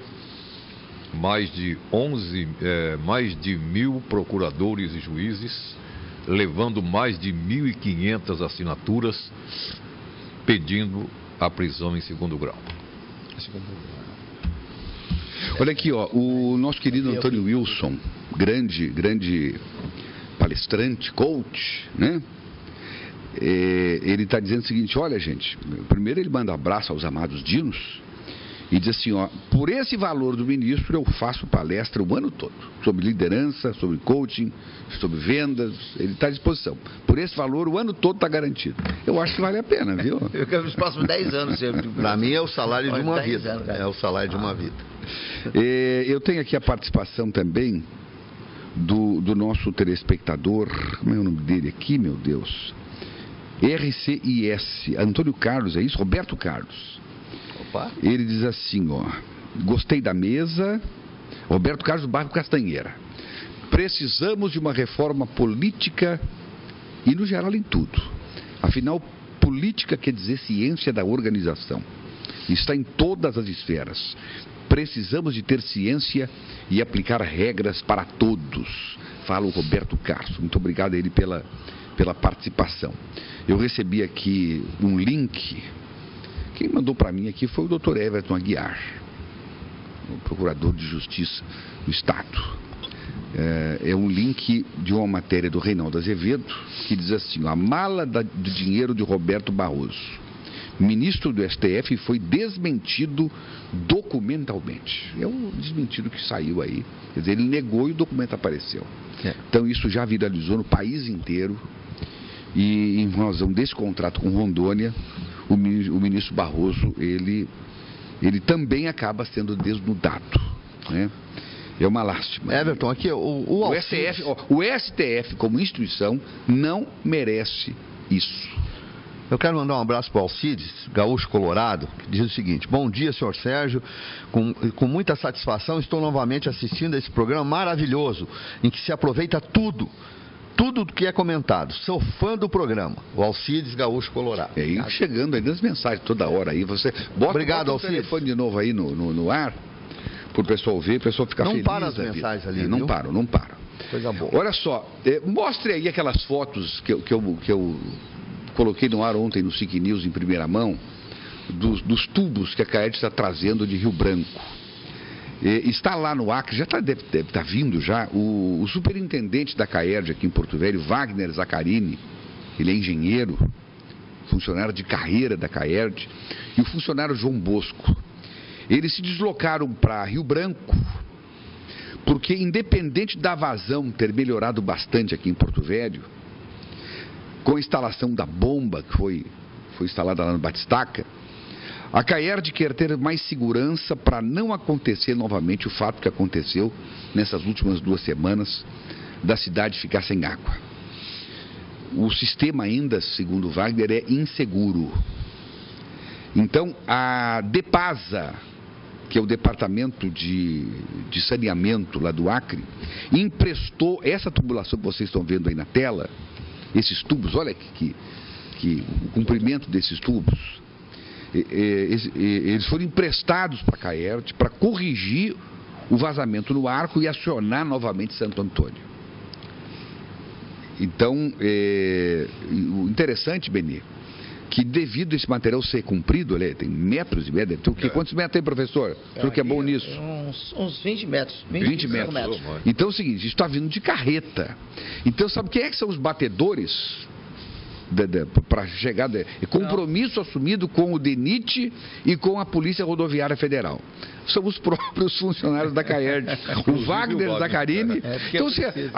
mais de 1.000 procuradores e juízes, levando mais de 1.500 assinaturas pedindo a prisão em segundo grau. Olha aqui, ó, o nosso querido Antônio Wilson, grande palestrante, coach, né? Ele está dizendo o seguinte: olha, gente, primeiro ele manda abraço aos amados dinos e diz assim, ó, por esse valor do ministro eu faço palestra o ano todo, sobre liderança, sobre coaching, sobre vendas, ele está à disposição. Por esse valor o ano todo está garantido. Eu acho que vale a pena, viu? Eu quero os próximos 10 anos. Para mim é o salário de uma vida. Anos, é o salário de uma vida. Eu tenho aqui a participação também do nosso telespectador, como é o nome dele aqui, meu Deus? RCIS, Antônio Carlos, é isso? Roberto Carlos. Opa. Ele diz assim, ó, gostei da mesa, Roberto Carlos do bairro Castanheira. Precisamos de uma reforma política e no geral em tudo. Afinal, política quer dizer ciência da organização. Está em todas as esferas. Precisamos de ter ciência e aplicar regras para todos. Fala o Roberto Carlos. Muito obrigado a ele pela participação. Eu recebi aqui um link. Quem mandou para mim aqui foi o Dr. Everton Aguiar, o procurador de justiça do Estado. É um link de uma matéria do Reinaldo Azevedo, que diz assim, a mala do dinheiro de Roberto Barroso. Ministro do STF foi desmentido documentalmente. É um desmentido que saiu aí. Quer dizer, ele negou e o documento apareceu. Então isso já viralizou no país inteiro. E em razão desse contrato com Rondônia, o ministro Barroso, ele também acaba sendo desnudado, né? É uma lástima. Everton, aqui o STF como instituição não merece isso. Eu quero mandar um abraço para o Alcides, gaúcho colorado, que diz o seguinte: bom dia, senhor Sérgio, com muita satisfação estou novamente assistindo a esse programa maravilhoso, em que se aproveita tudo do que é comentado. Sou fã do programa. O Alcides, gaúcho colorado. E chegando aí nas mensagens toda hora aí, você bota o telefone de novo aí no ar, para o pessoal ver, o pessoal ficar feliz. Não para as mensagens ali, não param. Coisa boa. Olha só, mostre aí aquelas fotos que eu coloquei no ar ontem no SIC News em primeira mão, dos tubos que a CAERD está trazendo de Rio Branco. Está lá no Acre, deve estar vindo já, o superintendente da CAERD aqui em Porto Velho, Wagner Zaccarini, ele é engenheiro, funcionário de carreira da CAERD, e o funcionário João Bosco. Eles se deslocaram para Rio Branco, porque independente da vazão ter melhorado bastante aqui em Porto Velho, com a instalação da bomba que foi instalada lá no Batistaca, a CAERD quer ter mais segurança para não acontecer novamente o fato que aconteceu nessas últimas 2 semanas, da cidade ficar sem água. O sistema ainda, segundo Wagner, é inseguro. Então, a DEPASA, que é o Departamento de Saneamento lá do Acre, emprestou essa tubulação que vocês estão vendo aí na tela, esses tubos, olha que o comprimento desses tubos, eles foram emprestados para a CAERD para corrigir o vazamento no arco e acionar novamente Santo Antônio. Então, o interessante, Benê, que devido a esse material ser comprido, ele tem metros e metros. Quantos metros tem, professor? O senhor que é bom nisso? Uns 20 metros. 20 metros. Então é o seguinte, isso está vindo de carreta. Então sabe quem é que são os batedores? Para chegar, compromisso assumido com o DENIT e com a Polícia Rodoviária Federal. São os próprios funcionários da CAERD, o Wagner Zaccarini. Então,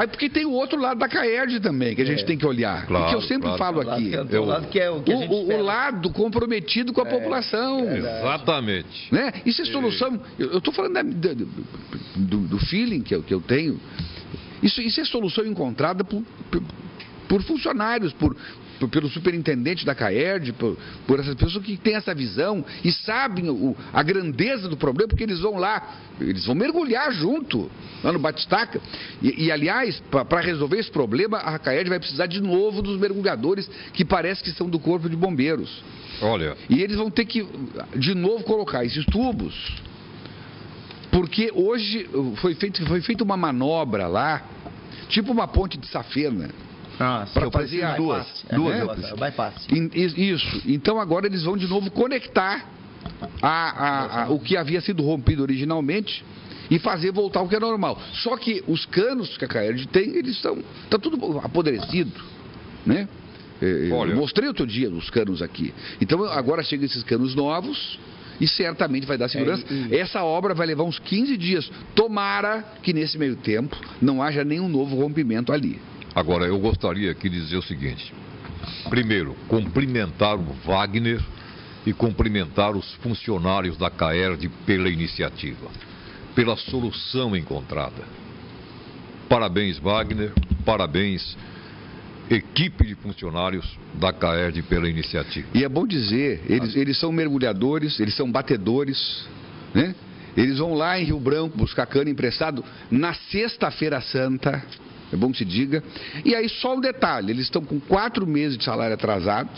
porque tem o outro lado da CAERD também, que a gente tem que olhar. Claro, que eu sempre falo aqui. O lado comprometido com a população. Exatamente. Né? Isso é solução. Eu estou falando do feeling que eu tenho. Isso é solução encontrada por funcionários, pelo superintendente da CAERD, por essas pessoas que têm essa visão e sabem a grandeza do problema, porque eles vão lá, eles vão mergulhar junto, lá no Batistaca. E aliás, para resolver esse problema, a CAERD vai precisar de novo dos mergulhadores, que parece que são do Corpo de Bombeiros. Olha. E eles vão ter que, de novo, colocar esses tubos, porque hoje foi feita uma manobra lá, tipo uma ponte de safena, para fazer duas bypass. Isso. Então agora eles vão de novo conectar o que havia sido rompido originalmente e fazer voltar o que é normal. Só que os canos que a CAERD tem, eles tá tudo apodrecido, né? Eu mostrei outro dia os canos aqui. Então agora chegam esses canos novos e certamente vai dar segurança. Essa obra vai levar uns 15 dias. Tomara que nesse meio tempo não haja nenhum novo rompimento ali. Agora, eu gostaria aqui de dizer o seguinte. Primeiro, cumprimentar o Wagner e cumprimentar os funcionários da CAERD pela iniciativa, pela solução encontrada. Parabéns, Wagner, parabéns, equipe de funcionários da CAERD pela iniciativa. E é bom dizer, eles são mergulhadores, eles são batedores, né? Eles vão lá em Rio Branco buscar cano emprestado na Sexta-feira Santa. É bom que se diga. E aí só um detalhe, eles estão com 4 meses de salário atrasado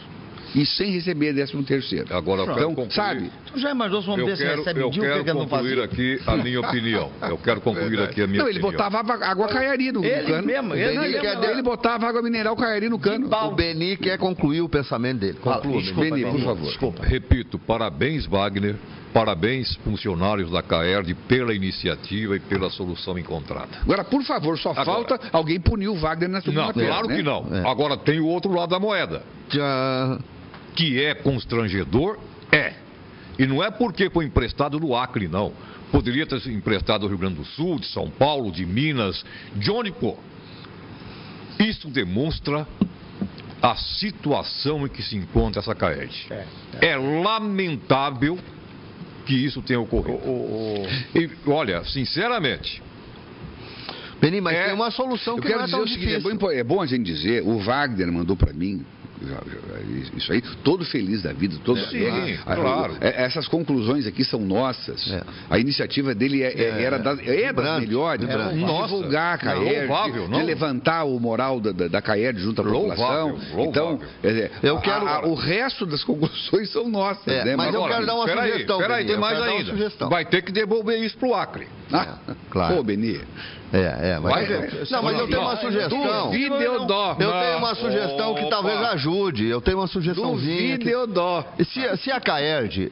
e sem receber 13º. Agora, então, sabe? Tu já imaginou se uma vez recebe eu quero concluir aqui a minha opinião. Eu quero concluir aqui a minha opinião. Ele botava água caiari no cano. Ele botava água mineral caiari no cano. O Beni quer concluir o pensamento dele. Conclua, Beni, por favor. Desculpa. Repito, parabéns, Wagner. Parabéns, funcionários da CAERD, pela iniciativa e pela solução encontrada. Agora, por favor, falta alguém punir o Wagner na segunda-feira. Não, claro que não. Agora tem o outro lado da moeda. Que é constrangedor, E não é porque foi emprestado do Acre, não. Poderia ter sido emprestado do Rio Grande do Sul, de São Paulo, de Minas, de onde for. Isso demonstra a situação em que se encontra essa CAERD. É lamentável que isso tenha ocorrido. E, olha, sinceramente... Beni, mas tem uma solução que não é tão difícil. É bom a gente dizer, o Wagner mandou para mim, isso aí, todo feliz da vida, todo claro. Essas conclusões aqui são nossas. A iniciativa dele era das melhores, de divulgar a CAERD, de levantar o moral da CAERD junto à população. Então, o resto das conclusões são nossas, né? Mas eu quero dar uma sugestão. Peraí, tem mais ainda. Vai ter que devolver isso pro Acre. Claro. Pô, Beni. Mas eu tenho uma sugestão. Eu tenho uma sugestão que talvez ajude. Eu tenho uma sugestãozinha. Se a CAERD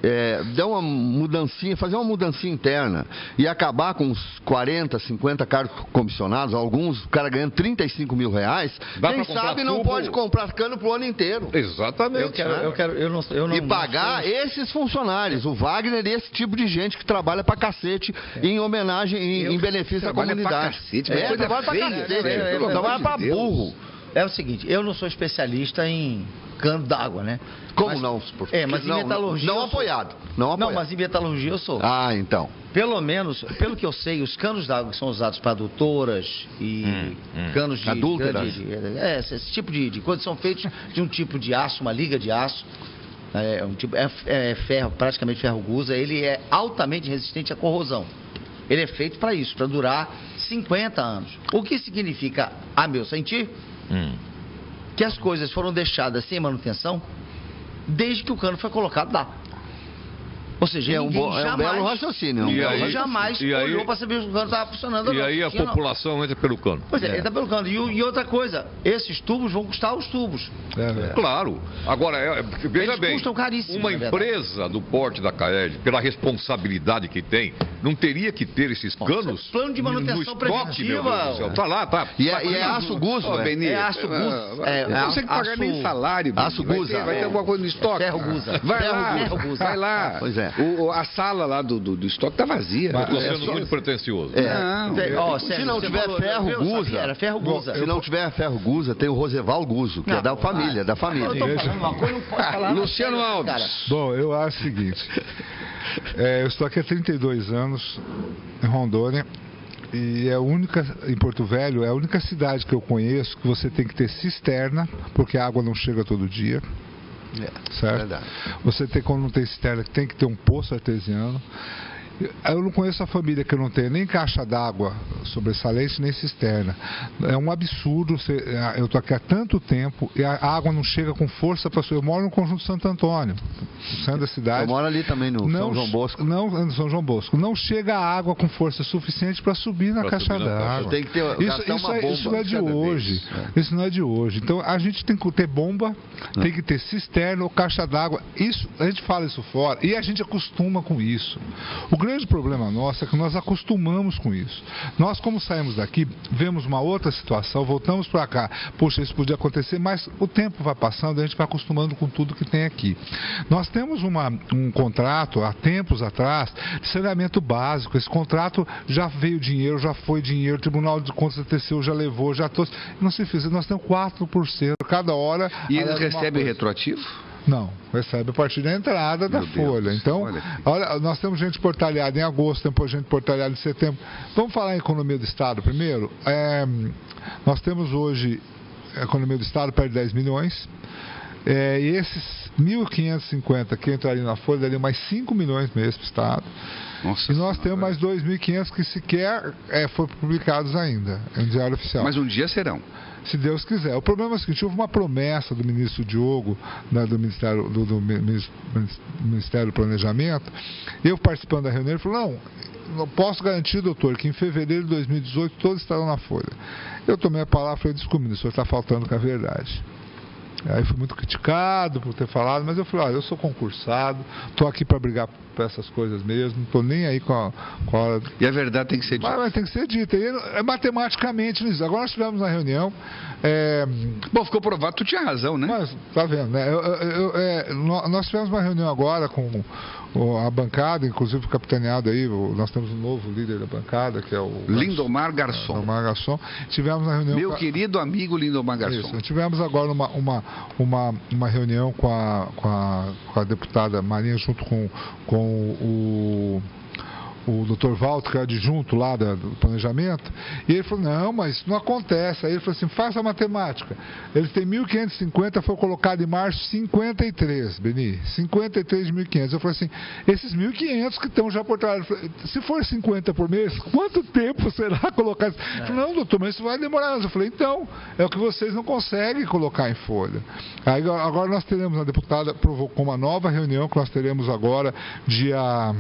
der uma mudancinha, fazer uma mudancinha interna e acabar com uns 40, 50 cargos comissionados, alguns, o cara ganhando 35 mil reais, quem sabe não pode comprar cano pro ano inteiro. Exatamente. E pagar esses funcionários, o Wagner e esse tipo de gente que trabalha pra cacete em homenagem, em benefício da comunidade. Trabalha pra cacete, trabalha pra burro. É o seguinte, eu não sou especialista em cano d'água, né? Como não? Mas em metalurgia... Não apoiado. Não, mas em metalurgia eu sou. Então. Pelo menos, pelo que eu sei, os canos d'água que são usados para adutoras e canos de... adúlteras. Esse tipo de coisas são feitos de um tipo de aço, uma liga de aço. Ferro, praticamente ferro gusa. Ele é altamente resistente à corrosão. Ele é feito para isso, para durar 50 anos. O que significa, a meu sentir, que as coisas foram deixadas sem manutenção desde que o cano foi colocado lá. Ou seja, ninguém é um belo raciocínio. Ninguém jamais olhou para saber se o cano estava funcionando ou não. E aí a população entra pelo cano. Pois é, entra pelo cano. E outra coisa, esses tubos vão custar os tubos. Claro. Agora, veja Eles bem, custam caríssimo, uma na verdade. empresa do porte da Caed, pela responsabilidade que tem, não teria que ter esses canos plano de manutenção no estoque, meu preventiva. Deus do céu. Tá lá, tá. E é aço guzo, Benito, É aço guzo. Não consegue pagar nem salário. Aço Benito. guza. Vai ter alguma coisa no estoque? Ferro guza. Vai guza. lá. Pois é. A sala lá do estoque tá vazia. Eu tô sendo muito pretencioso. Se não tiver ferro guza, era ferro guza. se não tiver ferro guza, tem o Roseval Guzo, que é da família, Eu tô falando uma coisa, não pode falar. Luciano Alves. Cara. Bom, eu acho o seguinte. Eu estou aqui há 32 anos em Rondônia e é a única, em Porto Velho, é a única cidade que eu conheço que você tem que ter cisterna, porque a água não chega todo dia. Certo? Verdade. Você tem, quando não tem cisterna, tem que ter um poço artesiano. Eu não conheço a família que não tem nem caixa d'água sobressalente, nem cisterna. É um absurdo. Eu estou aqui há tanto tempo e a água não chega com força para subir. Eu moro no Conjunto Santo Antônio, no centro da cidade. Eu moro ali também no São João Bosco. Não, no São João Bosco. Não chega a água com força suficiente para subir na caixa d'água. Tem que ter Isso não é de hoje. Isso não é de hoje. Então a gente tem que ter bomba, tem que ter cisterna ou caixa d'água. Isso, a gente fala isso fora e a gente acostuma com isso. O grande problema nosso é que nós acostumamos com isso. Nós, como saímos daqui, vemos uma outra situação, voltamos para cá. Poxa, isso podia acontecer, mas o tempo vai passando e a gente vai acostumando com tudo que tem aqui. Nós temos um contrato, há tempos atrás, de saneamento básico. Esse contrato já veio dinheiro, já foi dinheiro, o Tribunal de Contas da TCU já levou, já trouxe. Não se fez, nós temos 4% cada hora. E eles recebem retroativo? Não, recebe a partir da entrada da folha. Então, olha, nós temos gente portalhada em agosto, temos gente portalhada em setembro. Vamos falar em economia do Estado primeiro. Nós temos hoje a economia do Estado perto de 10 milhões. E esses 1.550 que entrariam na folha, dariam mais 5 milhões mês para o Estado. Nossa, e nós temos mais 2.500 que sequer foram publicados ainda em Diário Oficial. Mas um dia serão. Se Deus quiser. O problema é o seguinte, houve uma promessa do ministro Diogo, do Ministério do Planejamento, eu participando da reunião, ele falou, não posso garantir, doutor, que em fevereiro de 2018 todos estarão na folha. Eu tomei a palavra e falei, desculpe, o senhor está faltando com a verdade. Aí fui muito criticado por ter falado, mas eu falei, olha, eu sou concursado, estou aqui para brigar por essas coisas mesmo, não estou nem aí com a hora. E a verdade tem que ser dita. Mas tem que ser dita. E matematicamente nisso. Agora nós tivemos uma reunião. Bom, ficou provado, tu tinha razão, né? Mas, tá vendo, né? Nós tivemos uma reunião agora com a bancada, inclusive capitaneado aí, nós temos um novo líder da bancada, que é o Lindomar Garçom. Lindomar Garçom. Tivemos uma reunião. Meu querido amigo Lindomar Garçom. Isso, tivemos agora uma reunião com a deputada Marinha, junto com o Dr. Walter, que é adjunto lá do planejamento, e ele falou, não, mas não acontece. Aí ele falou assim, faça a matemática. Eles têm 1.550, foi colocado em março 53, Beni, 53 de 1.500. Eu falei assim, esses 1.500 que estão já portados, se for 50 por mês, quanto tempo será colocar? Ele falou, não, doutor, mas isso vai demorar. Eu falei, então, é o que vocês não conseguem colocar em folha. Aí, agora nós teremos, a deputada provocou uma nova reunião, que nós teremos agora, dia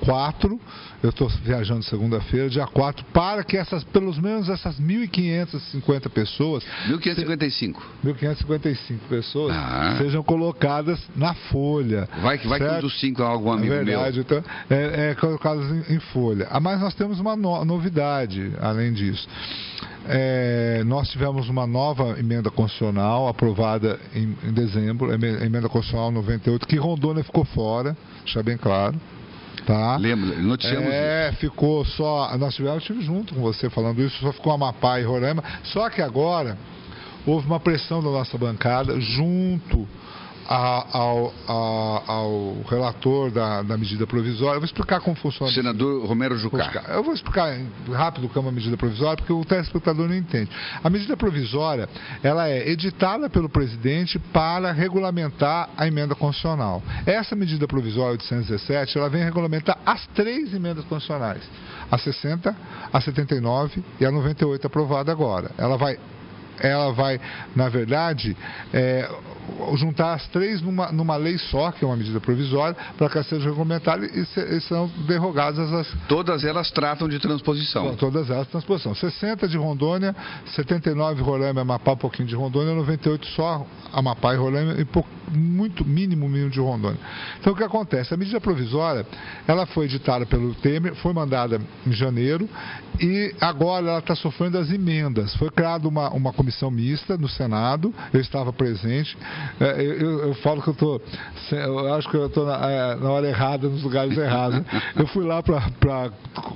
4, eu estou viajando segunda-feira, dia 4, para que pelo menos essas 1.550 pessoas... 1.555 pessoas sejam colocadas na folha. Vai que um dos 5 é algum amigo meu. Verdade, então, colocadas em folha. Mas nós temos uma novidade, além disso. Nós tivemos uma nova emenda constitucional aprovada em dezembro, a emenda constitucional 98, que Rondônia ficou fora, deixar bem claro. Tá? Lembra, noticiamos isso. Ficou só, nós tivemos junto com você falando isso, só ficou Amapá e Roraima, só que agora houve uma pressão da nossa bancada junto ao relator da medida provisória. Eu vou explicar como funciona. Senador Romero Jucá. Eu vou explicar rápido como é a medida provisória, porque o telespectador não entende. A medida provisória, ela é editada pelo presidente para regulamentar a emenda constitucional. Essa medida provisória 817, ela vem regulamentar as 3 emendas constitucionais. A 60, a 79 e a 98 aprovada agora. Ela vai ela vai, na verdade, juntar as três numa lei só, que é uma medida provisória, para que ela seja regulamentada e serão derrogadas as... Todas elas tratam de transposição. Todas elas transposição. 60 de Rondônia, 79 Roraima, Amapá, um pouquinho de Rondônia, 98 só Amapá e Roraima e muito mínimo de Rondônia. Então o que acontece? A medida provisória, ela foi editada pelo Temer, foi mandada em janeiro e agora ela está sofrendo as emendas. Foi criada uma comissão mista no Senado, eu estava presente. Eu falo que eu acho que eu estou na hora errada, nos lugares errados. Eu fui lá para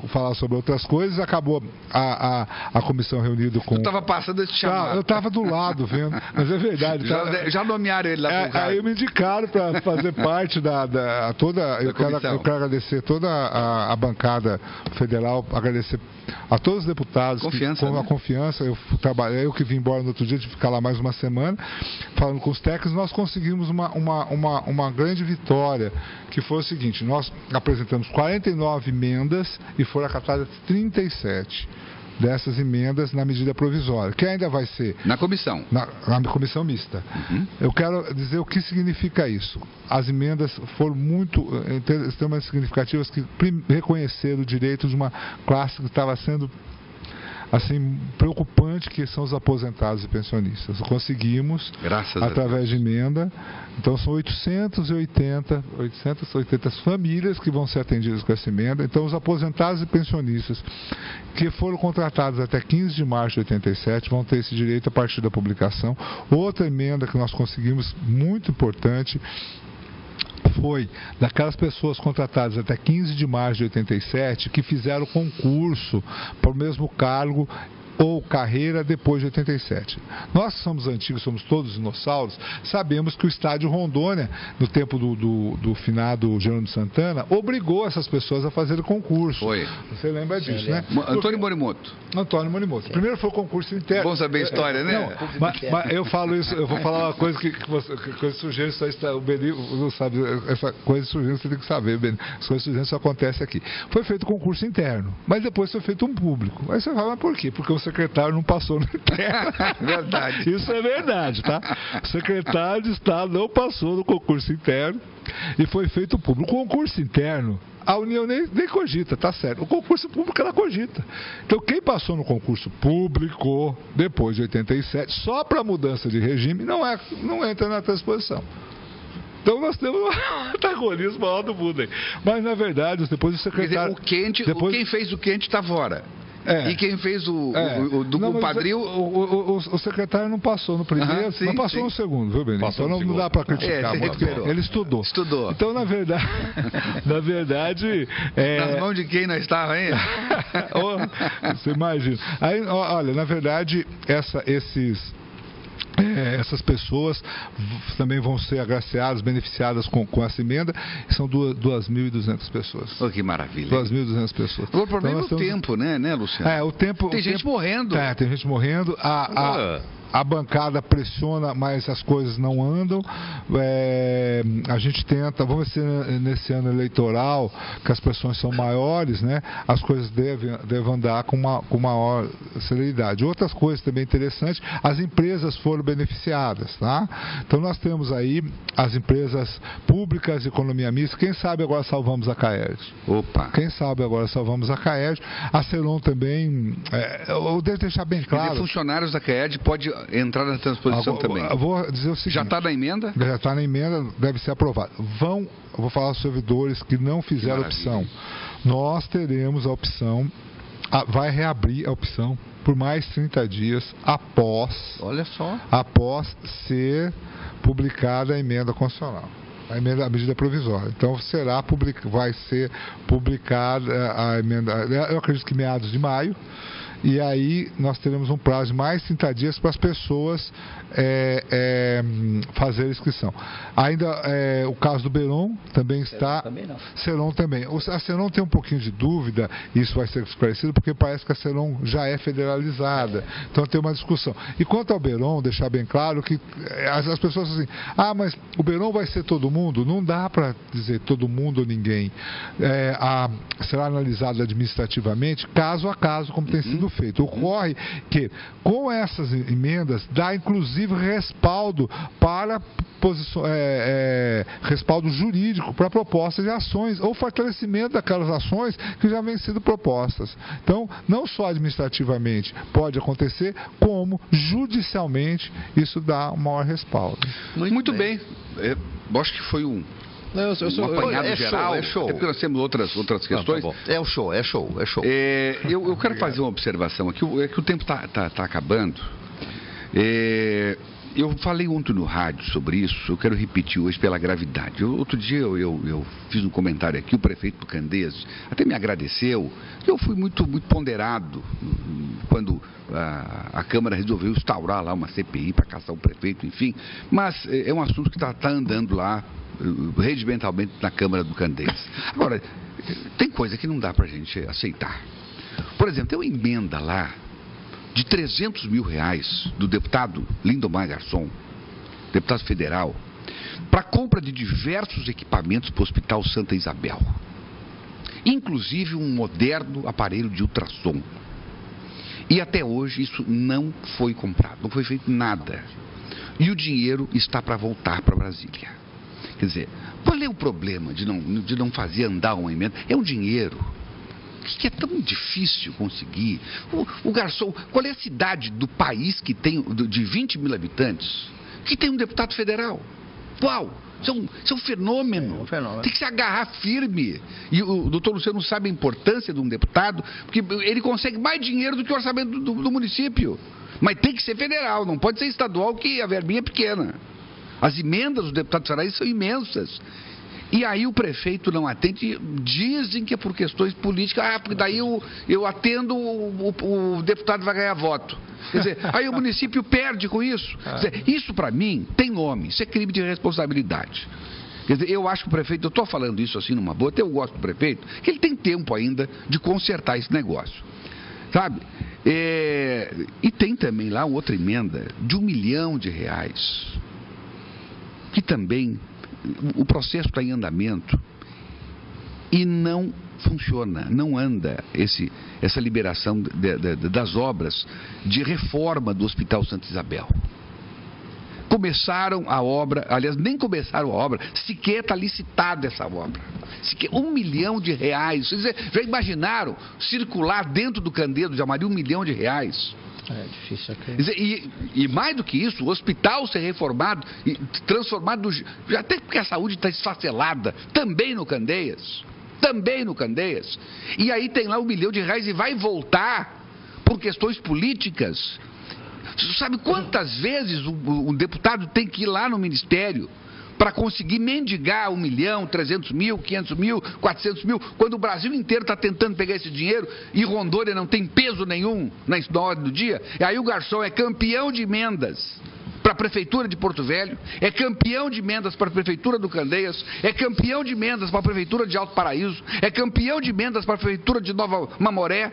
falar sobre outras coisas, acabou a comissão reunida com... Eu estava passando esse chamado. Eu estava do lado vendo, mas é verdade. Já nomearam ele lá pro aí me indicaram para fazer parte eu quero agradecer toda a bancada federal, agradecer a todos os deputados com a confiança. Eu que vim embora no outro dia, tive que ficar lá mais uma semana falando com os técnicos. Nós conseguimos uma grande vitória, que foi o seguinte: nós apresentamos 49 emendas e foram acatadas 37 dessas emendas na medida provisória, que ainda vai ser... Na comissão. Na comissão mista. Uhum. Eu quero dizer o que significa isso. As emendas foram extremamente significativas, que reconheceram o direito de uma classe que estava sendo assim preocupante, que são os aposentados e pensionistas. Conseguimos, através de emenda. Então são 880 famílias que vão ser atendidas com essa emenda. Então os aposentados e pensionistas que foram contratados até 15 de março de 87 vão ter esse direito a partir da publicação. Outra emenda que nós conseguimos, muito importante, foi daquelas pessoas contratadas até 15 de março de 87 que fizeram concurso para o mesmo cargo ou carreira depois de 87. Nós que somos antigos, somos todos dinossauros, sabemos que o estádio Rondônia, no tempo do finado Jerônimo Santana, obrigou essas pessoas a fazer concurso. Foi. Você lembra disso, né? Antônio Morimoto. Antônio Morimoto. Primeiro foi o concurso interno. Bom saber a história, né? Não, mas eu falo isso, eu vou falar uma coisa que coisa surgindo, o Beni não sabe, essa coisa surgindo você tem que saber, Beni. As coisas surgindo só acontece aqui. Foi feito concurso interno, mas depois foi feito um público. Aí você fala, mas por quê? Porque o secretário não passou no interno. Verdade. Isso é verdade, tá? O secretário de Estado não passou no concurso interno e foi feito público. O concurso interno, a União nem cogita, tá certo. O concurso público ela cogita. Então quem passou no concurso público depois de 87, só para mudança de regime, não entra na transposição. Então nós temos um antagonismo maior do mundo aí. Mas na verdade, depois o secretário... Quer dizer, quem fez o quente está fora. E quem fez o compadrio... O secretário não passou no primeiro, sim, não passou no segundo, viu, Benito? Então não dá para criticar. Ele estudou. Então, na verdade... Nas mãos de quem nós estávamos, hein? Você imagina. Aí, olha, na verdade, essas pessoas também vão ser agraciadas, beneficiadas com essa emenda. São 2.200 pessoas. Oh, que maravilha. 2.200 pessoas. O problema é o tempo, né, Luciano? Tem gente morrendo. Tem gente morrendo. A bancada pressiona, mas as coisas não andam. A gente tenta, vamos ver se nesse ano eleitoral, que as pressões são maiores, né, as coisas devem andar com maior celeridade. Outras coisas também interessantes, as empresas foram beneficiadas, tá? Então nós temos aí as empresas públicas, economia mista. Quem sabe agora salvamos a CAERD. Opa! Quem sabe agora salvamos a CAERD. A Ceron também, eu devo deixar bem claro. E funcionários da CAERD pode entrar na transposição também. Eu vou dizer o seguinte. Já está na emenda? Já está na emenda, deve ser aprovado. Eu vou falar aos servidores que não fizeram opção. Nós teremos a opção, vai reabrir a opção por mais 30 dias após ser publicada a emenda constitucional. A medida provisória. Então vai ser publicada a emenda, eu acredito que meados de maio. E aí nós teremos um prazo de mais 30 dias para as pessoas fazer a inscrição. Ainda o caso do Beron também está. Ceron também. A Ceron tem um pouquinho de dúvida, isso vai ser esclarecido, porque parece que a Ceron já é federalizada. Então tem uma discussão. E quanto ao Beron, deixar bem claro que as pessoas assim, mas o Beron vai ser todo mundo? Não dá para dizer todo mundo ou ninguém. Será analisado administrativamente, caso a caso, como tem sido prefeito. Ocorre que, com essas emendas, dá inclusive respaldo para respaldo jurídico para propostas de ações ou fortalecimento daquelas ações que já vêm sendo propostas. Então, não só administrativamente pode acontecer, como judicialmente isso dá um maior respaldo. Muito bem. Eu acho que foi um apanhado geral. É show. É porque nós temos outras questões. Não, tá bom. É show. Eu quero fazer uma observação aqui. É que o tempo está acabando. Eu falei ontem no rádio sobre isso, eu quero repetir hoje pela gravidade. Outro dia eu fiz um comentário aqui, o prefeito do Candeias até me agradeceu. Eu fui muito ponderado quando a Câmara resolveu instaurar lá uma CPI para caçar o prefeito, enfim. Mas é um assunto que está andando lá regimentalmente na Câmara do Candeias. Agora, tem coisa que não dá para a gente aceitar. Por exemplo, tem uma emenda lá de R$300 mil do deputado Lindomar Garçom, deputado federal, para compra de diversos equipamentos para o Hospital Santa Isabel. Inclusive um moderno aparelho de ultrassom. E até hoje isso não foi comprado, não foi feito nada. E o dinheiro está para voltar para Brasília. Quer dizer, qual é o problema de não fazer andar uma emenda? É um dinheiro que é tão difícil conseguir. O Garçom, qual é a cidade do país que tem, de 20 mil habitantes, que tem um deputado federal? Qual? Isso é um fenômeno. Tem que se agarrar firme. E o doutor Luciano sabe a importância de um deputado, porque ele consegue mais dinheiro do que o orçamento do município. Mas tem que ser federal, não pode ser estadual, que a verbinha é pequena. As emendas dos deputados federais são imensas. E aí o prefeito não atende, dizem que é por questões políticas, porque daí eu atendo, o deputado vai ganhar voto. Quer dizer, aí o município perde com isso. Quer dizer, isso para mim tem nome, isso é crime de responsabilidade. Quer dizer, eu acho que o prefeito, eu estou falando isso assim numa boa, até eu gosto do prefeito, que ele tem tempo ainda de consertar esse negócio. Sabe? E tem também lá outra emenda de R$1 milhão, que também o processo está em andamento e não funciona, não anda essa liberação das obras de reforma do Hospital Santa Isabel. Começaram a obra, aliás, nem começaram a obra, sequer está licitada essa obra. Sequer R$1 milhão. Vocês já imaginaram circular dentro do Candedo de Amari R$1 milhão? É difícil aqui. E mais do que isso, o hospital ser reformado e transformado, até porque a saúde está esfacelada, também no Candeias. E aí tem lá R$1 milhão e vai voltar por questões políticas. Sabe quantas vezes um deputado tem que ir lá no ministério para conseguir mendigar R$1 milhão, 300 mil, 500 mil, 400 mil, quando o Brasil inteiro está tentando pegar esse dinheiro e Rondônia não tem peso nenhum na ordem do dia? E aí o Garçom é campeão de emendas para a Prefeitura de Porto Velho, é campeão de emendas para a Prefeitura do Candeias, é campeão de emendas para a Prefeitura de Alto Paraíso, é campeão de emendas para a Prefeitura de Nova Mamoré.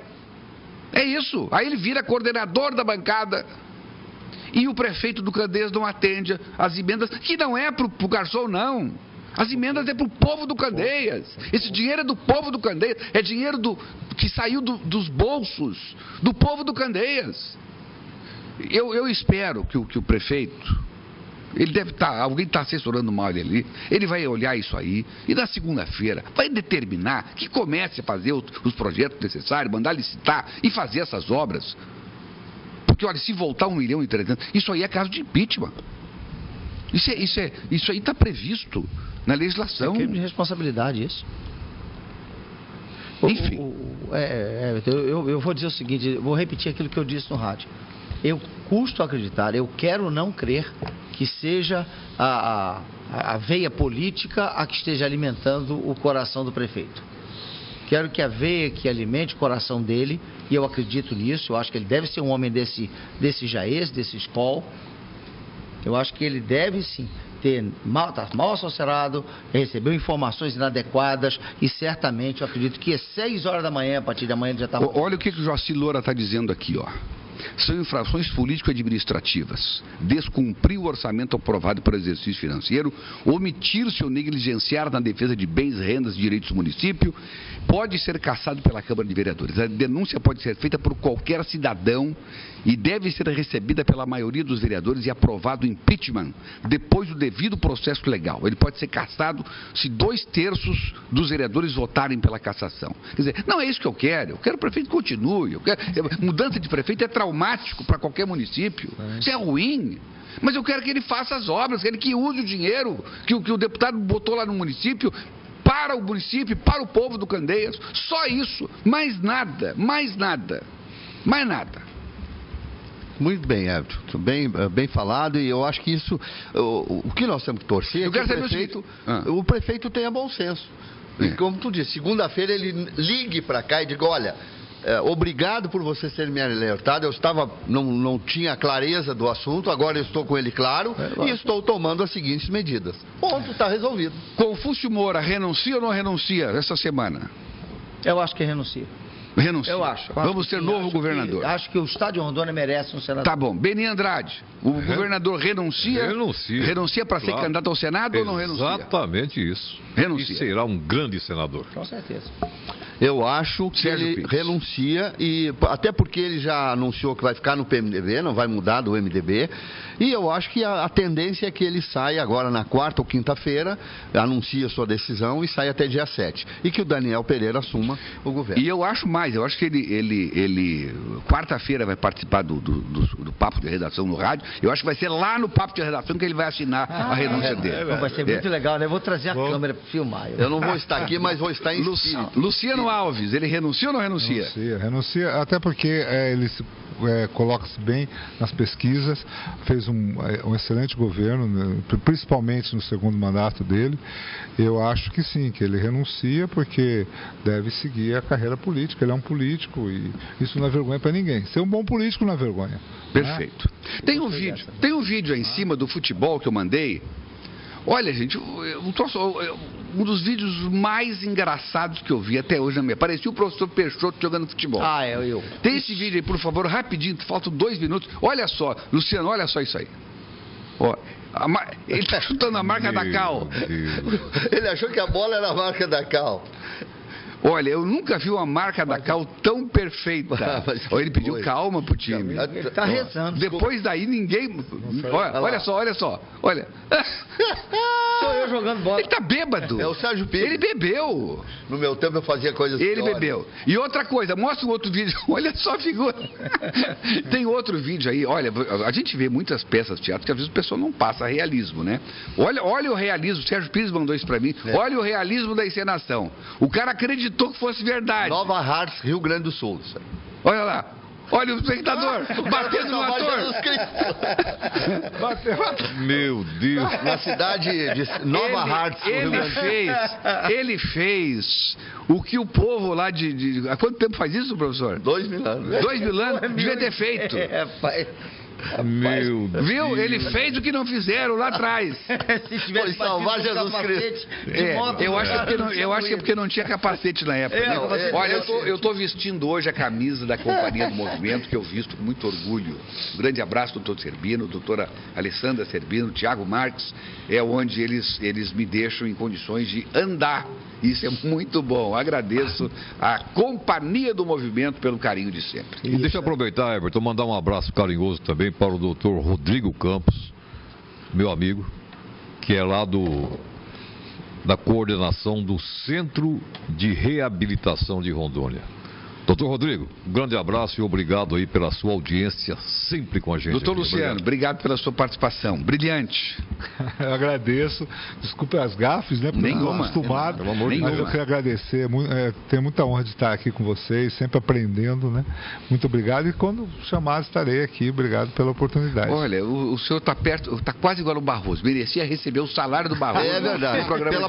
É isso. Aí ele vira coordenador da bancada. E o prefeito do Candeias não atende as emendas, que não é para o Garçom, não. As emendas é para o povo do Candeias. Esse dinheiro é do povo do Candeias. É dinheiro que saiu dos bolsos do povo do Candeias. Eu espero que o prefeito, ele deve estar, alguém está assessorando mal ele ali, ele vai olhar isso aí e na segunda-feira vai determinar que comece a fazer os projetos necessários, mandar licitar e fazer essas obras. Porque, olha, se voltar R$1 milhão, isso aí é caso de impeachment. Isso aí está previsto na legislação. É crime de responsabilidade, isso. Enfim. Eu vou dizer o seguinte, vou repetir aquilo que eu disse no rádio. Eu custo acreditar, eu quero não crer que seja a veia política a que esteja alimentando o coração do prefeito. Quero que a veia que alimente o coração dele, e eu acredito nisso, eu acho que ele deve ser um homem desse Jaez, desse escol. Eu acho que ele deve sim estar mal assessorado, recebeu informações inadequadas e certamente eu acredito que às 6 horas da manhã, a partir de amanhã ele já está... Olha o que o Joaci Loura está dizendo aqui, ó. são infrações político-administrativas. Descumprir o orçamento aprovado para o exercício financeiro, omitir-se ou negligenciar na defesa de bens, rendas e direitos do município, pode ser cassado pela Câmara de Vereadores. A denúncia pode ser feita por qualquer cidadão e deve ser recebida pela maioria dos vereadores e aprovado o impeachment depois do devido processo legal. Ele pode ser cassado se 2/3 dos vereadores votarem pela cassação. Quer dizer, não é isso que eu quero que o prefeito continue. Mudança de prefeito é traumático para qualquer município. Isso é ruim. Mas eu quero que ele faça as obras, quero que use o dinheiro que o deputado botou lá no município para o município, para o povo do Candeias. Só isso. Mais nada. Mais nada. Mais nada. Muito bem, Everton. Bem falado, e eu acho que isso, o que nós temos que torcer é que o prefeito tenha bom senso. E como tu disse, segunda-feira ele ligue para cá e diga, olha, obrigado por vocês terem me alertado, eu não tinha clareza do assunto, agora eu estou com ele claro e estou tomando as seguintes medidas. Ponto, está resolvido. Confúcio Moura renuncia ou não renuncia essa semana? Eu acho que renuncia. Renuncia. Eu acho. Vamos ter novo governador. Acho que o estado de Rondônia merece um senador. Tá bom. Beni Andrade, o governador renuncia? Renuncia. Renuncia para ser candidato ao Senado ou não renuncia? Exatamente isso. Renuncia. E será um grande senador. Com certeza. Eu acho que ele renuncia, e até porque ele já anunciou que vai ficar no PMDB, não vai mudar do MDB, e eu acho que a tendência é que ele saia agora na quarta ou quinta-feira, anuncie a sua decisão e saia até dia 7. E que o Daniel Pereira assuma o governo. E eu acho mais, eu acho que ele quarta-feira vai participar do papo de redação no rádio. Eu acho que vai ser lá no papo de redação que ele vai assinar a renúncia dele. Vai ser muito legal, né? Eu vou trazer a câmera para filmar. Eu não vou estar aqui, mas vou estar em espírito. Luciano Alves, ele renuncia ou não renuncia? Renuncia, até porque ele coloca-se bem nas pesquisas, fez um excelente governo, né, principalmente no segundo mandato dele. Eu acho que sim, que ele renuncia porque deve seguir a carreira política. Ele é um político e isso não é vergonha para ninguém. Ser um bom político não é vergonha. Perfeito. Né? Tem um vídeo aí em cima do futebol que eu mandei. Olha, gente, um dos vídeos mais engraçados que eu vi até hoje na minha. Parecia o professor Peixoto jogando futebol. Eu. Tem esse vídeo aí, por favor, rapidinho, faltam 2 minutos. Olha só, Luciano, olha só isso aí. Ó, ele tá chutando a marca da Cal. Ele achou que a bola era a marca da Cal. Olha, eu nunca vi uma marca da Cal tão perfeita. Ele pediu calma pro time. Ele tá rezando. Depois daí ninguém... Olha só. Olha. Sou eu jogando bola. Ele tá bêbado. É o Sérgio Pires. Ele bebeu. No meu tempo eu fazia coisas Ele piores. bebeu. E outra coisa, mostra um outro vídeo. Olha só a figura. Tem outro vídeo aí. Olha, a gente vê muitas peças de teatro que às vezes o pessoal não passa realismo, né? Olha o realismo. O Sérgio Pires mandou isso pra mim. Olha o realismo da encenação. O cara acreditou que fosse verdade. Nova Hartz, Rio Grande do Sul. Olha lá. Olha o espectador batendo no ator. Meu Deus. Na cidade de Nova Hartz, ele fez o que o povo lá de... Há quanto tempo faz isso, professor? 2 mil anos. 2 mil anos? Devia ter feito. Meu Deus. Viu? Ele fez o que não fizeram lá atrás. Se tivesse salvar Jesus Cristo. Eu acho que é porque não tinha capacete na época. Olha, eu estou vestindo hoje a camisa da Companhia do Movimento, que eu visto com muito orgulho. Um grande abraço, doutor Serbino, doutora Alessandra Serbino, Tiago Marques, é onde eles me deixam em condições de andar. Isso é muito bom. Agradeço a Companhia do Movimento pelo carinho de sempre. E deixa eu aproveitar, Everton, mandar um abraço carinhoso também para o doutor Rodrigo Campos, meu amigo, que é lá da coordenação do Centro de Reabilitação de Rondônia. Doutor Rodrigo, um grande abraço e obrigado aí pela sua audiência sempre com a gente. Doutor Luciano, obrigado pela sua participação. Brilhante. Eu agradeço. Desculpe as gafes, né? Porque Nenhuma. não estou acostumado. Mas eu quero agradecer. Tenho muita honra de estar aqui com vocês, sempre aprendendo, né? Muito obrigado. E quando chamar, estarei aqui. Obrigado pela oportunidade. Olha, o senhor está perto, está quase igual ao Barroso. Merecia receber o salário do Barroso. É verdade. Pela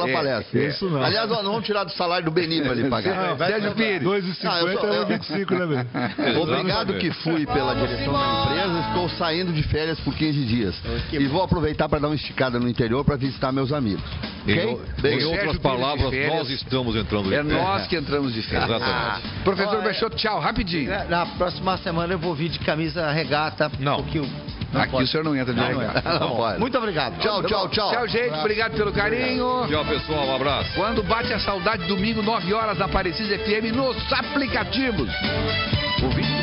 palestra. Isso não. Aliás, nós não vamos tirar do salário do Beni para ele pagar. Sérgio Pires. 2,50 é 25, né, velho? Obrigado que fui pela direção da empresa, estou saindo de férias por 15 dias. E vou aproveitar para dar uma esticada no interior para visitar meus amigos. Ok? Em outras palavras, nós estamos entrando de É férias. nós que entramos de férias. Exatamente. Professor Peixoto, tchau, rapidinho. Na próxima semana eu vou vir de camisa regata. Não. Porque Aqui o senhor não entra de regata. Não pode. Muito obrigado. Tchau, tchau, tchau. Tchau, gente. Obrigado pelo carinho. Tchau, pessoal. Um abraço. Quando bate a saudade, domingo, 9 horas, na Aparecida FM, nos aplicativos. Ouvinte